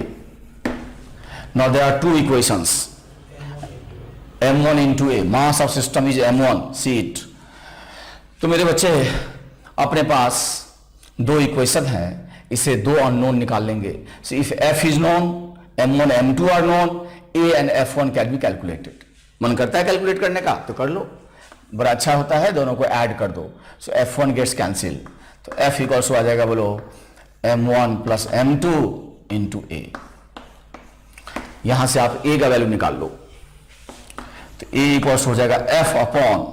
S1: Now there are two equations, m1 into A, mass of system is m1, see it. तो मेरे बच्चे अपने पास दो इक्वेशन है, इसे दो अननोन निकाल लेंगे। So if F is known, m1 m2 are known, A and F1 can be calculated. मन करता है कैलकुलेट करने का तो कर लो, बड़ा अच्छा होता है, दोनों को ऐड कर दो। सो F1 गेट्स कैंसिल, तो F इक्वल्स हो जाएगा बोलो m1 plus m2 into A। यहां से आप A का वैल्यू निकाल लो, तो A इक्वल्स हो जाएगा F upon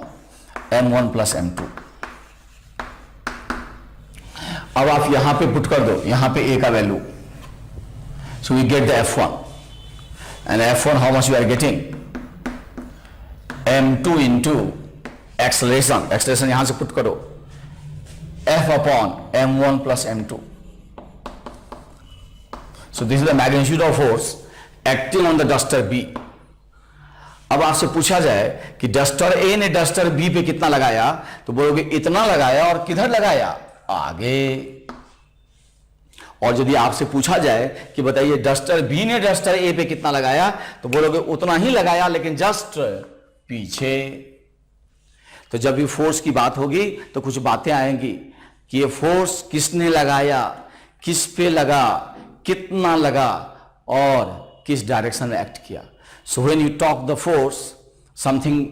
S1: m1 plus m2। अब आप यहां पे पुट कर दो, यहां पे A का value, so we get the F1 and F1 how much you are getting? m2 into acceleration, acceleration यहां से पुट करो, F upon m1 plus m2। so this is the magnitude of force acting on the duster B। अब आपसे पूछा जाए कि duster A ने duster B पे कितना लगाया, तो बोलोगे इतना लगाया, और किधर लगाया? आगे। और यदि आपसे पूछा जाए कि बताइए डस्टर B ने डस्टर A पे कितना लगाया, तो बोलोगे उतना ही लगाया, लेकिन जस्ट पीछे। तो जब भी फोर्स की बात होगी तो कुछ बातें आएंगी कि ये फोर्स किसने लगाया, किस पे लगा, कितना लगा और किस डायरेक्शन में एक्ट किया. So when you talk the force, something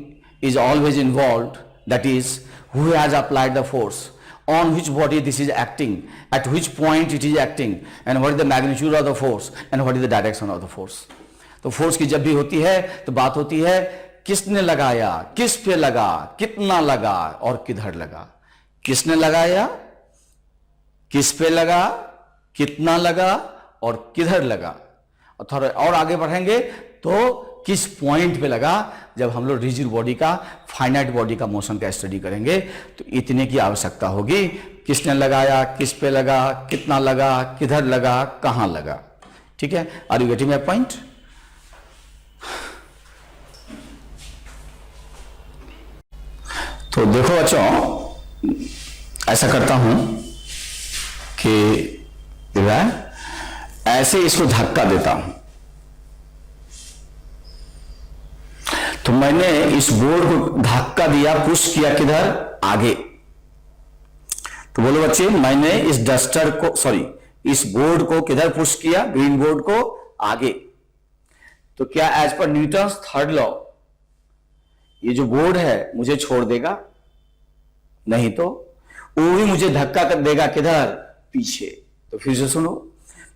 S1: is always involved, that is who has applied the force, on which body this is acting, at which point it is acting, and what is the magnitude of the force, and what is the direction of the force. तो force की जब भी होती है तो बात होती है किसने लगाया, किस पे लगा, कितना लगा और किधर लगा. किसने लगाया, किस पे लगा, कितना लगा और किधर लगा. और थोड़ा और आगे बढ़ेंगे तो किस पॉइंट पे लगा. जब हम लोग रिजिड बॉडी का, फाइनाइट बॉडी का मोशन का स्टडी करेंगे तो इतने की आवश्यकता होगी. किसने लगाया, किस पे लगा, कितना लगा, किधर लगा, कहां लगा. ठीक है, are you getting my point? तो देखो बच्चों, ऐसा करता हूं कि ऐसे इसको धक्का देता हूं. तो मैंने इस बोर्ड को धक्का दिया, पुश किया किधर, आगे. तो बोलो बच्चे, मैंने इस डस्टर को, सॉरी, इस बोर्ड को किधर पुश किया, ग्रीन बोर्ड को आगे. तो क्या as per Newton's third law ये जो बोर्ड है मुझे छोड़ देगा? नहीं, तो वो भी मुझे धक्का कर देगा किधर, पीछे. तो फिर से सुनो,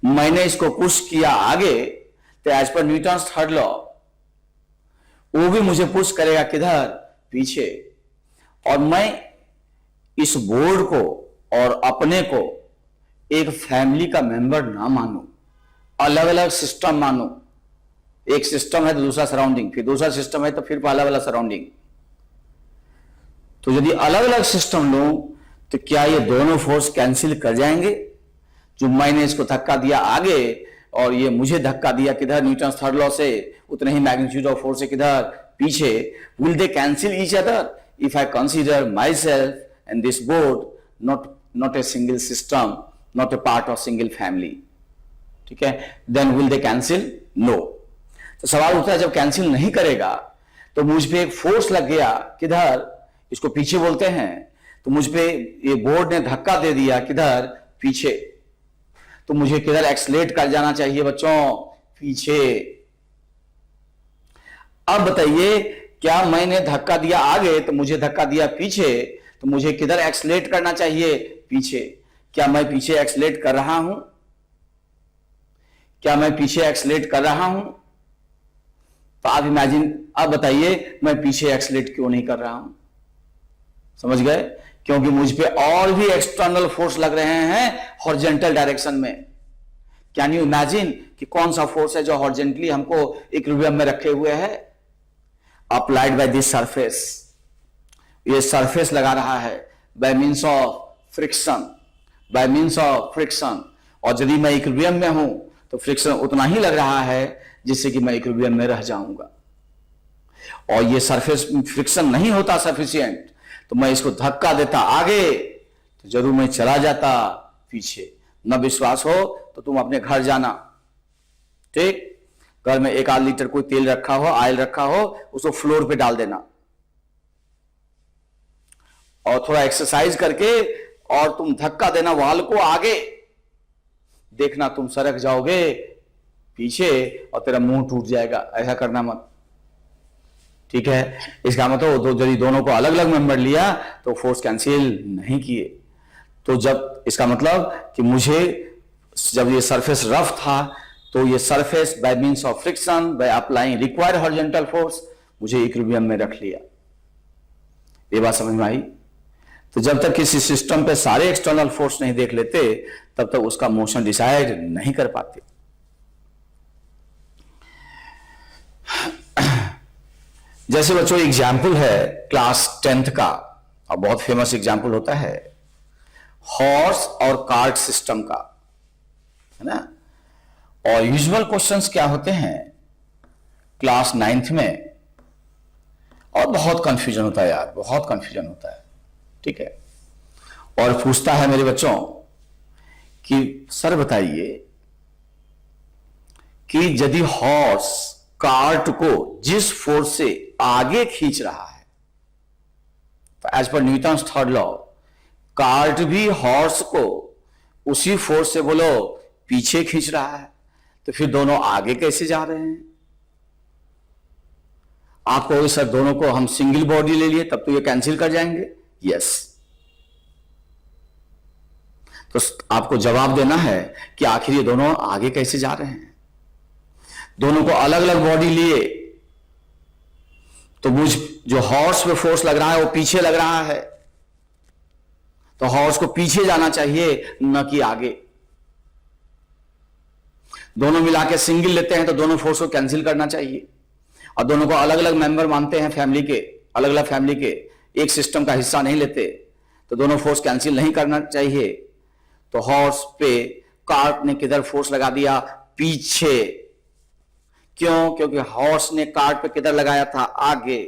S1: मैंने इसको पुश किया आगे, तो as per Newton's third law वो भी मुझे पुश करेगा किधर, पीछे. और मैं इस बोर्ड को और अपने को एक फैमिली का मेंबर ना मानूं, अलग अलग सिस्टम मानूं. एक सिस्टम है तो दूसरा सराउंडिंग, फिर दूसरा सिस्टम है तो फिर अलग अलग सराउंडिंग. तो यदि अलग अलग सिस्टम लूं तो क्या ये दोनों फोर्स कैंसिल कर जाएंगे? जो मैंने इसको धक्का दिया आगे और ये मुझे धक्का दिया किधर, न्यूटन थर्ड लॉ से, उतने ही मैग्नीट्यूड ऑफ फोर्स से किधर, पीछे. Will they cancel each other if I consider myself and this board not a single system, not a part of single family. ठीक है, then will they cancel? No. तो सवाल उठता है, जब कैंसिल नहीं करेगा तो मुझ पे एक फोर्स लग गया किधर, इसको पीछे बोलते हैं. तो मुझ पे ये बोर्ड ने धक्का दे दिया किधर, पीछे. तो मुझे किधर एक्सलेट कर जाना चाहिए बच्चों, पीछे. अब बताइए, क्या मैंने धक्का दिया आगे तो मुझे धक्का दिया पीछे, तो मुझे किधर एक्सलेट करना चाहिए, पीछे. क्या मैं पीछे एक्सलेट कर रहा हूं? क्या मैं पीछे एक्सलेट कर रहा हूं? तो आप इमेजिन, अब बताइए मैं पीछे एक्सलेट क्यों नहीं कर रहा हूं? समझ गए? क्योंकि मुझ पे और भी एक्सटर्नल फोर्स लग रहे हैं हॉरिजॉन्टल डायरेक्शन में. कैन यू इमेजिन कि कौन सा फोर्स है जो हॉरिजॉन्टली हमको इक्विलिब्रियम में रखे हुए है? Applied by this surface. ये सरफेस लगा रहा है by means of friction, by means of friction. और यदि मैं इक्विलिब्रियम में हूं तो फ्रिक्शन उतना ही लग रहा है जिससे कि मैं इक्विलिब्रियम में रह जाऊंगा. और ये सरफेस फ्रिक्शन नहीं होता सफिशिएंट, तो मैं इसको धक्का देता आगे तो जरूर मैं चला जाता पीछे. न विश्वास हो तो तुम अपने घर जाना. ठीक, घर में 1-8 लीटर कोई तेल रखा हो, ऑयल रखा हो, उसको फ्लोर पे डाल देना और थोड़ा एक्सरसाइज करके और तुम धक्का देना वॉल को आगे. देखना तुम सरक जाओगे पीछे और तेरा मुंह टूट जाएगा. ऐसा करना मत. ठीक है, इसका मतलब यदि दोनों को अलग अलग मेंबर लिया तो फोर्स कैंसिल नहीं किए. तो जब इसका मतलब कि मुझे जब ये सरफेस रफ था तो ये surface by means of friction, by applying required horizontal force, मुझे इक्विलिब्रियम में रख लिया. ये बात समझ में आई? तो जब तक किसी सिस्टम पे सारे एक्सटर्नल फोर्स नहीं देख लेते तब तक उसका मोशन डिसाइड नहीं कर पाते. जैसे बच्चों एग्जाम्पल है क्लास 10th का, और बहुत फेमस एग्जाम्पल होता है हॉर्स और कार्ट सिस्टम का, है ना. और यूजुअल क्वेश्चंस क्या होते हैं क्लास 9th में, और बहुत कंफ्यूजन होता है यार, बहुत कंफ्यूजन होता है. ठीक है, और पूछता है मेरे बच्चों कि सर बताइए कि यदि हॉर्स कार्ट को जिस फोर्स से आगे खींच रहा है, तो as per Newton's third law cart भी हॉर्स को उसी फोर्स से बोलो पीछे खींच रहा है, तो फिर दोनों आगे कैसे जा रहे हैं? आप कहोगे सर दोनों को हम सिंगल बॉडी ले लिए तब तो ये कैंसिल कर जाएंगे। यस, तो आपको जवाब देना है कि आखिर ये दोनों आगे कैसे जा रहे हैं। दोनों को अलग अलग बॉडी लिए तो मुझ जो हॉर्स पे फोर्स लग रहा है वो पीछे लग रहा है, तो हॉर्स को पीछे जाना चाहिए न कि आगे। दोनों मिला के सिंगल लेते हैं तो दोनों फोर्स को कैंसिल करना चाहिए, और दोनों को अलग अलग मेंबर मानते हैं फैमिली के, अलग अलग फैमिली के, एक सिस्टम का हिस्सा नहीं लेते, तो दोनों फोर्स कैंसिल नहीं करना चाहिए। तो हॉर्स पे कार्ट ने किधर फोर्स लगा दिया? पीछे। क्यों? क्योंकि हॉर्स ने कार्ट पे किधर लगाया था? आगे।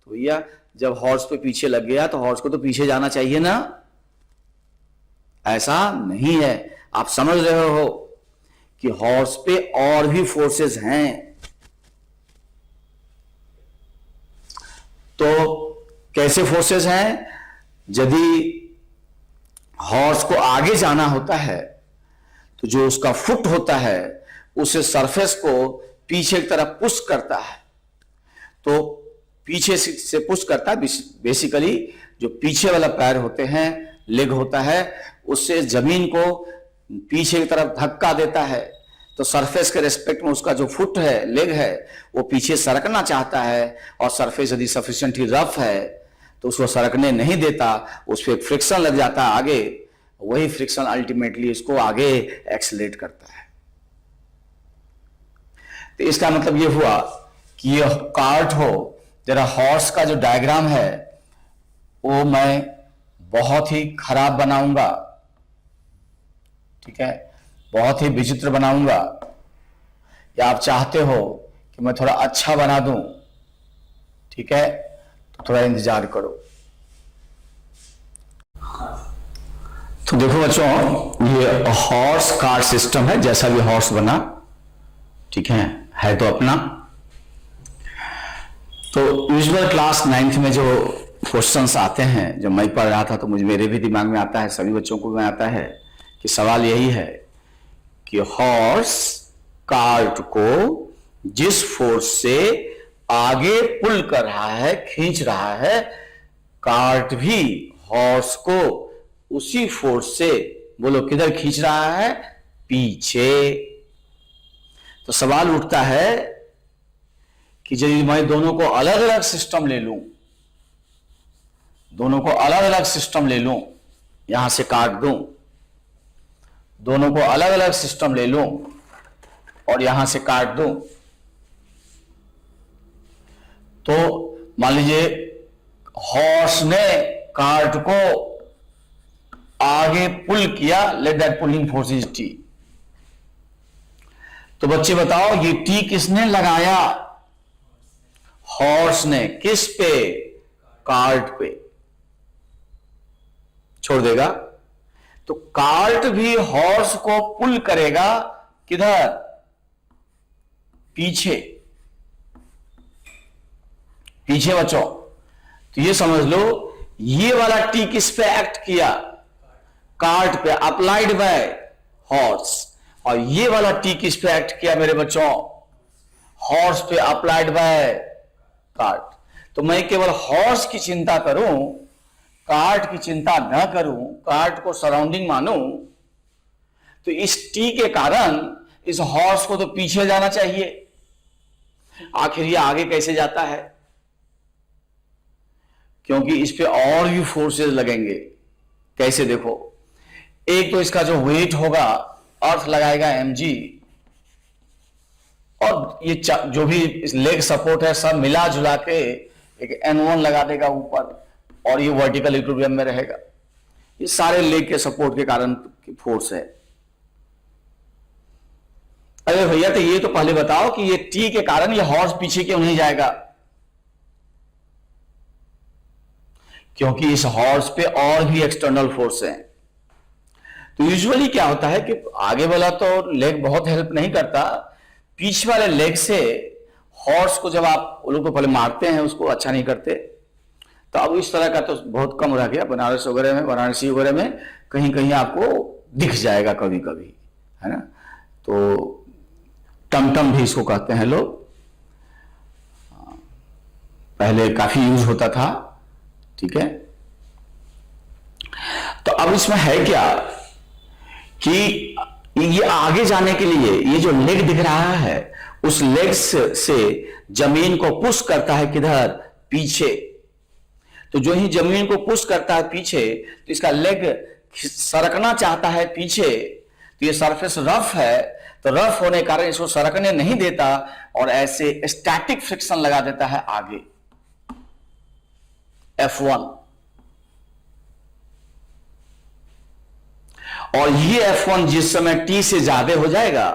S1: तो भैया जब हॉर्स पे पीछे लग गया तो हॉर्स को तो पीछे जाना चाहिए ना, ऐसा नहीं है। आप समझ रहे हो कि हॉर्स पे और भी फोर्सेस हैं। तो कैसे फोर्सेस हैं? यदि हॉर्स को आगे जाना होता है तो जो उसका फुट होता है उसे सरफेस को पीछे की तरफ पुश करता है, तो पीछे से पुश करता है। बेसिकली जो पीछे वाला पैर होते हैं, लेग होता है, उससे जमीन को पीछे की तरफ धक्का देता है, तो सरफेस के रेस्पेक्ट में उसका जो फुट है, लेग है, वो पीछे सरकना चाहता है, और सरफेस यदि सफिशिएंटली रफ है तो उसको सरकने नहीं देता, उस पर फ्रिक्शन लग जाता है आगे, वही फ्रिक्शन अल्टीमेटली इसको आगे एक्सेलरेट करता है। तो इसका मतलब ये हुआ कि ये कार्ट हो, जरा हॉर्स का जो डायग्राम है वो मैं बहुत ही खराब बनाऊंगा, ठीक है, बहुत ही विचित्र बनाऊंगा, या आप चाहते हो कि मैं थोड़ा अच्छा बना दूं, ठीक है, तो थोड़ा इंतजार करो। तो देखो बच्चों, ये हॉर्स कार्ट सिस्टम है, जैसा भी हॉर्स बना, ठीक है तो अपना। तो यूजुअल क्लास 9th में जो क्वेश्चंस आते हैं, जब मैं पढ़ रहा था तो मुझे मेरे भी दिमाग में आता है, सभी बच्चों को में आता है कि सवाल यही है कि हॉर्स कार्ट को जिस फोर्स से आगे पुल कर रहा है, खींच रहा है, कार्ट भी हॉर्स को उसी फोर्स से, बोलो किधर खींच रहा है? पीछे। तो सवाल उठता है कि यदि मैं दोनों को अलग अलग सिस्टम ले लूं, दोनों को अलग अलग सिस्टम ले लूं, यहां से काट दूं, दोनों को अलग अलग सिस्टम ले लूं और यहां से काट दूं, तो मान लीजिए हॉर्स ने कार्ट को आगे पुल किया, let that pulling force is T. तो बच्चे बताओ ये टी किसने लगाया? हॉर्स ने। किस पे? कार्ट पे। छोड़ देगा तो कार्ट भी हॉर्स को पुल करेगा, किधर? पीछे। पीछे बच्चों। तो ये समझ लो, ये वाला टी किस पे एक्ट किया? कार्ट पे, अप्लाइड बाय हॉर्स। और ये वाला टी किस पे एक्ट किया मेरे बच्चों? हॉर्स पे, अप्लाइड बाय कार्ट। तो मैं केवल हॉर्स की चिंता करूं, कार्ट की चिंता न करूं, कार्ट को सराउंडिंग मानूं, तो इस टी के कारण इस हॉर्स को तो पीछे जाना चाहिए। आखिर ये आगे कैसे जाता है? क्योंकि इस पे और भी फोर्सेस लगेंगे। कैसे? देखो, एक तो इसका जो वेट होगा, अर्थ लगाएगा mg, और ये जो भी लेग सपोर्ट है सब मिला जुला के एक N1 लगा देगा ऊपर, और ये वर्टिकल इक्विलिब्रियम में रहेगा। ये सारे लेग के सपोर्ट के कारण फोर्स है। अरे भैया, तो ये तो पहले बताओ कि ये टी के कारण ये हॉर्स पीछे क्यों नहीं जाएगा? क्योंकि इस हॉर्स पे और भी एक्सटर्नल फोर्स है। तो यूजुअली क्या होता है कि आगे वाला तो लेग बहुत हेल्प नहीं करता, पीछे वाले लेग से हॉर्स को जब आप वो लोग को पहले मारते हैं, उसको अच्छा नहीं करते। तो अब इस तरह का तो बहुत कम रह गया बनारस वगैरह में, वाराणसी वगैरह में कहीं कहीं आपको दिख जाएगा कभी कभी, है ना। तो टमटम भी इसको कहते हैं लोग, पहले काफी यूज होता था, ठीक है। तो अब इसमें है क्या कि ये आगे जाने के लिए ये जो लेग दिख रहा है, उस लेग से जमीन को पुश करता है किधर, पीछे। तो जो ही जमीन को पुश करता है पीछे, तो इसका लेग सरकना चाहता है पीछे। तो ये सरफेस रफ है, तो रफ होने के कारण इसको सरकने नहीं देता और ऐसे स्टैटिक फ्रिक्शन लगा देता है आगे, F1। और ये F1 जिस समय T से ज्यादा हो जाएगा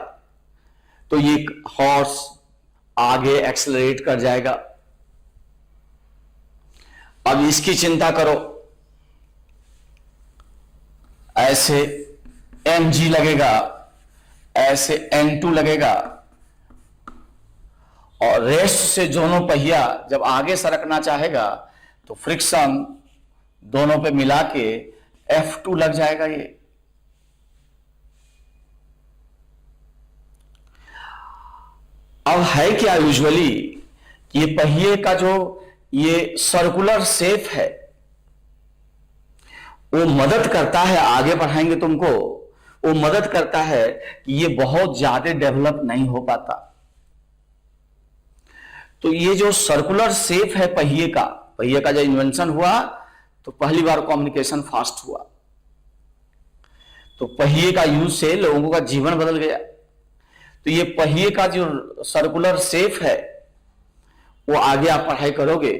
S1: तो ये हॉर्स आगे एक्सेलरेट कर जाएगा। अब इसकी चिंता करो, ऐसे mg लगेगा, ऐसे n2 लगेगा, और रेस्ट से दोनों पहिया जब आगे सरकना चाहेगा तो फ्रिक्शन दोनों पे मिला के F2 लग जाएगा। ये अब है क्या यूजुअली कि ये पहिए का जो ये सर्कुलर शेप है वो मदद करता है, आगे बढ़ाएंगे तुमको, वो मदद करता है कि ये बहुत ज्यादा डेवलप नहीं हो पाता। तो ये जो सर्कुलर शेप है पहिए का जब इन्वेंशन हुआ तो पहली बार कम्युनिकेशन फास्ट हुआ, तो पहिए का यूज से लोगों का जीवन बदल गया। तो ये पहिए का जो सर्कुलर शेप है वो आगे आप पढ़ाई करोगे,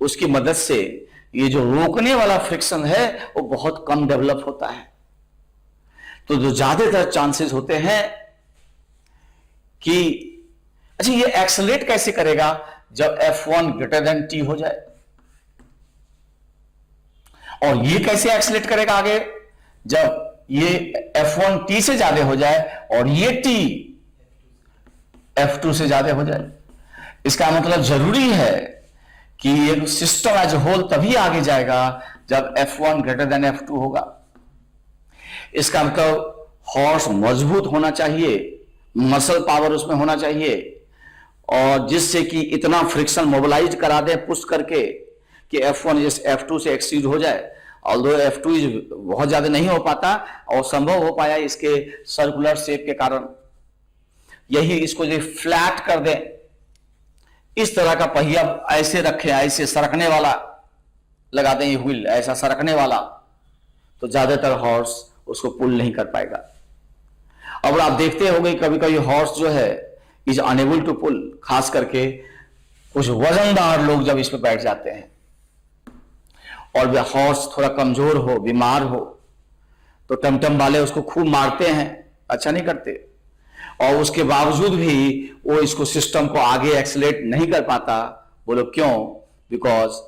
S1: उसकी मदद से ये जो रोकने वाला फ्रिक्शन है वो बहुत कम डेवलप होता है। तो जो ज्यादातर चांसेस होते हैं कि अच्छा ये एक्सेलरेट कैसे करेगा, जब F1 ग्रेटर देन T हो जाए। और ये कैसे एक्सेलरेट करेगा आगे, जब ये F1 T से ज्यादा हो जाए और ये T F2 से ज्यादा हो जाए। इसका मतलब जरूरी है कि ये सिस्टम एज होल तभी आगे जाएगा जब F1 ग्रेटर देन F2 होगा। इसका मतलब हॉर्स मजबूत होना चाहिए, मसल पावर उसमें होना चाहिए, और जिससे कि इतना फ्रिक्शन मोबिलाइज करा दे पुश करके कि F1 इस F2 से एक्सीड हो जाए। ऑल्दो F2 बहुत ज्यादा नहीं हो पाता और संभव हो पाया इसके सर्कुलर शेप के कारण। यही इसको जो फ्लैट कर दे, इस तरह का पहिया ऐसे रखे, ऐसे सरकने वाला लगा दें, ये व्हील ऐसा सरकने वाला, तो ज्यादातर हॉर्स उसको पुल नहीं कर पाएगा। अब आप देखते होंगे कभी कभी हॉर्स जो है इज अनेबल टू पुल, खास करके कुछ वजनदार लोग जब इस पर बैठ जाते हैं और वह हॉर्स थोड़ा कमजोर हो, बीमार हो, तो टमटम वाले उसको खूब मारते हैं, अच्छा नहीं करते, और उसके बावजूद भी वो इसको सिस्टम को आगे एक्सेलरेट नहीं कर पाता। बोलो क्यों? Because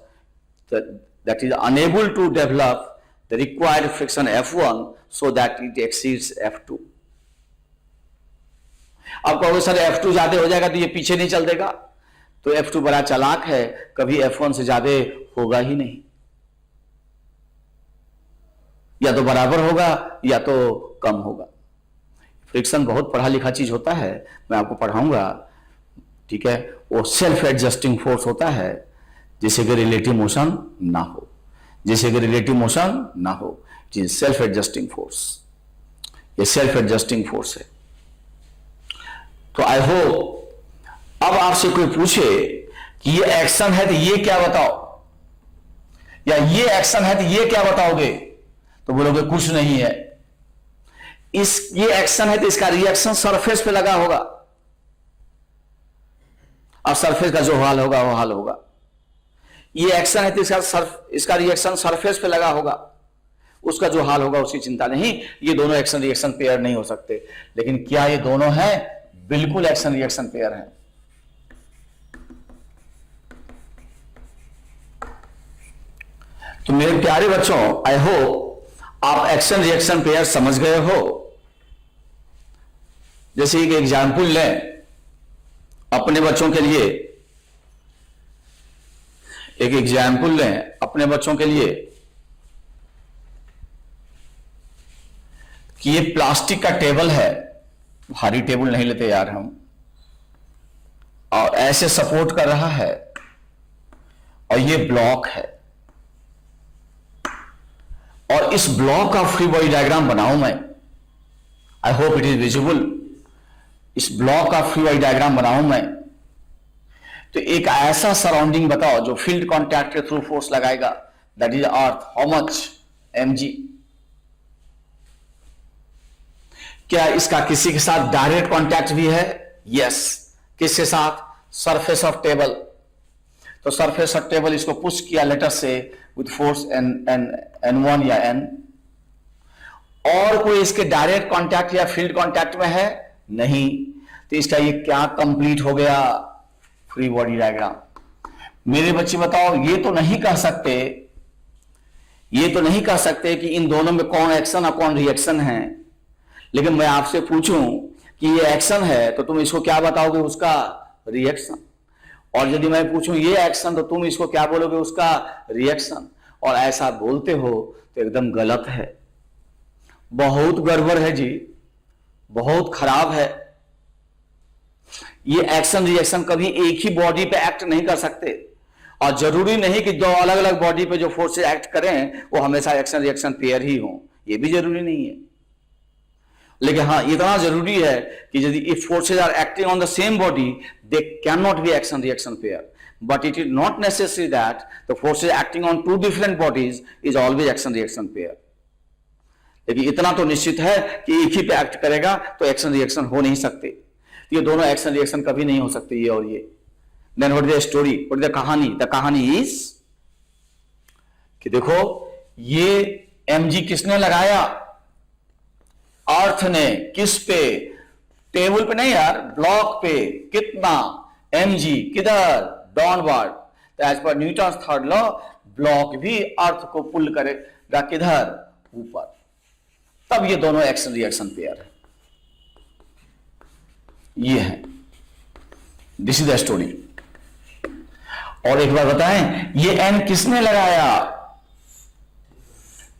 S1: that is unable to develop the required friction F1 so that it exceeds F2। अब कहोगे सर F2 ज्यादा हो जाएगा तो ये पीछे नहीं चल देगा, तो F2 बड़ा चालाक है, कभी F1 से ज्यादा होगा ही नहीं, या तो बराबर होगा या तो कम होगा। फ्रिक्शन बहुत पढ़ा लिखा चीज होता है, मैं आपको पढ़ाऊंगा, ठीक है। वो सेल्फ एडजस्टिंग फोर्स होता है, जैसे कि रिलेटिव मोशन ना हो, जैसे कि रिलेटिव मोशन ना हो, it is self adjusting force. ये सेल्फ एडजस्टिंग फोर्स है। तो आई होप अब आपसे कोई पूछे कि ये एक्शन है तो ये क्या बताओ, या ये एक्शन है तो ये क्या बताओगे, तो बोलोगे कुछ नहीं है। ये एक्शन है तो इसका रिएक्शन सरफेस पे लगा होगा, अब सरफेस का जो हाल होगा वो हाल होगा। ये एक्शन है तो इसका रिएक्शन सरफेस पे लगा होगा, उसका जो हाल होगा उसकी चिंता नहीं। ये दोनों एक्शन रिएक्शन पेयर नहीं हो सकते, लेकिन क्या ये दोनों हैं? बिल्कुल एक्शन रिएक्शन पेयर हैं। तो मेरे प्यारे बच्चों, आई होप आप एक्शन रिएक्शन पेयर समझ गए हो। जैसे एक एग्जाम्पल लें अपने बच्चों के लिए, एक एग्जाम्पल लें अपने बच्चों के लिए। कि ये प्लास्टिक का टेबल है, भारी टेबल नहीं लेते यार हम, और ऐसे सपोर्ट कर रहा है, और ये ब्लॉक है, और इस ब्लॉक का फ्री बॉडी डायग्राम बनाऊं मैं। आई होप इट इज विजिबल। इस ब्लॉक का फ्री बॉडी डायग्राम बनाऊं मैं, तो एक ऐसा सराउंडिंग बताओ जो फील्ड कॉन्टैक्ट के थ्रू फोर्स लगाएगा, that is earth, how much, mg। क्या इसका किसी के साथ डायरेक्ट कॉन्टैक्ट भी है? यस। किसके साथ? Surface of table. तो सरफेस ऑफ टेबल इसको पुश किया लेटर से विद फोर्स n1 या n। और कोई इसके डायरेक्ट कॉन्टैक्ट या फील्ड कॉन्टैक्ट में है? नहीं। तो इसका ये क्या कंप्लीट हो गया? Free body diagram. मेरे बच्चे बताओ, ये तो नहीं कह सकते कि इन दोनों में कौन एक्शन और कौन रिएक्शन है। लेकिन मैं आपसे पूछूं कि ये एक्शन है तो तुम इसको क्या बताओगे? उसका रिएक्शन। और यदि मैं पूछूं ये एक्शन तो तुम इसको क्या बोलोगे? उसका रिएक्शन। और ऐसा बोलते हो तो एकदम गलत है, बहुत गड़बड़ है जी, बहुत खराब है। ये एक्शन रिएक्शन कभी एक ही बॉडी पे एक्ट नहीं कर सकते, और जरूरी नहीं कि दो अलग अलग बॉडी पे जो फोर्सेस एक्ट करें वो हमेशा एक्शन रिएक्शन पेयर ही हो, ये भी जरूरी नहीं है। लेकिन हाँ, इतना जरूरी है कि यदि if forces are acting on the same body they can not be action reaction pair, but it is not necessary that the forces acting on two different bodies is always action reaction pair. लेकिन इतना तो निश्चित है कि एक ही पे act करेगा तो एक्शन रिएक्शन हो नहीं सकते। ये दोनों एक्शन रिएक्शन कभी नहीं हो सकते, ये और ये। Then what is the story, what is the kahani? The kahani is कि देखो ये mg किसने लगाया? अर्थ ने। किस पे? टेबल पे नहीं यार, ब्लॉक पे। कितना? mg। किधर? डाउनवर्ड। तो एज पर न्यूटन थर्ड लॉ ब्लॉक भी अर्थ को पुल करेगा किधर? ऊपर। तब ये दोनों एक्शन रिएक्शन पेयर है। ये है, दिस इज द स्टोरी। और एक बार बताएं, ये n किसने लगाया?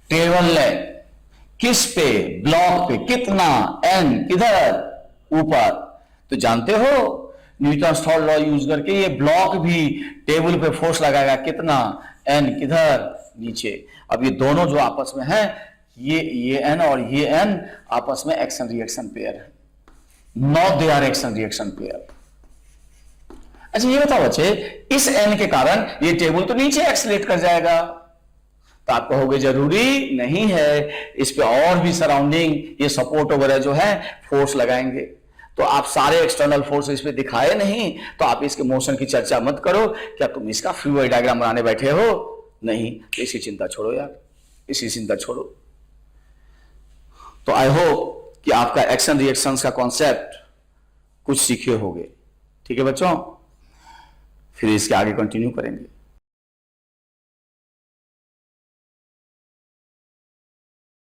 S1: टेबल ने। किस पे? ब्लॉक पे। कितना? n। किधर? ऊपर। तो जानते हो न्यूटन थर्ड लॉ यूज करके ये ब्लॉक भी टेबल पे फोर्स लगाएगा। कितना? n। किधर? नीचे। अब ये दोनों जो आपस में है, ये n और ये n आपस में एक्शन रिएक्शन पेयर है, not they are action reaction pair. अच्छा ये बताओ बच्चे, इस n के कारण ये टेबल तो नीचे एक्सलेट कर जाएगा, तो आप कहोगे जरूरी नहीं है, इस पे और भी सराउंडिंग ये सपोर्ट वगैरह जो है फोर्स लगाएंगे। तो आप सारे एक्सटर्नल फोर्स इस पे दिखाए नहीं, तो आप इसके मोशन की चर्चा मत करो। क्या तुम इसका फ्री बॉडी डायग्राम बनाने बैठे हो? नहीं। तो इसी चिंता छोड़ो यार, इसी चिंता छोड़ो। तो आई होप कि आपका एक्शन रिएक्शन का कॉन्सेप्ट कुछ सीखे होंगे। ठीक है बच्चों, फिर इसके आगे कंटिन्यू करेंगे।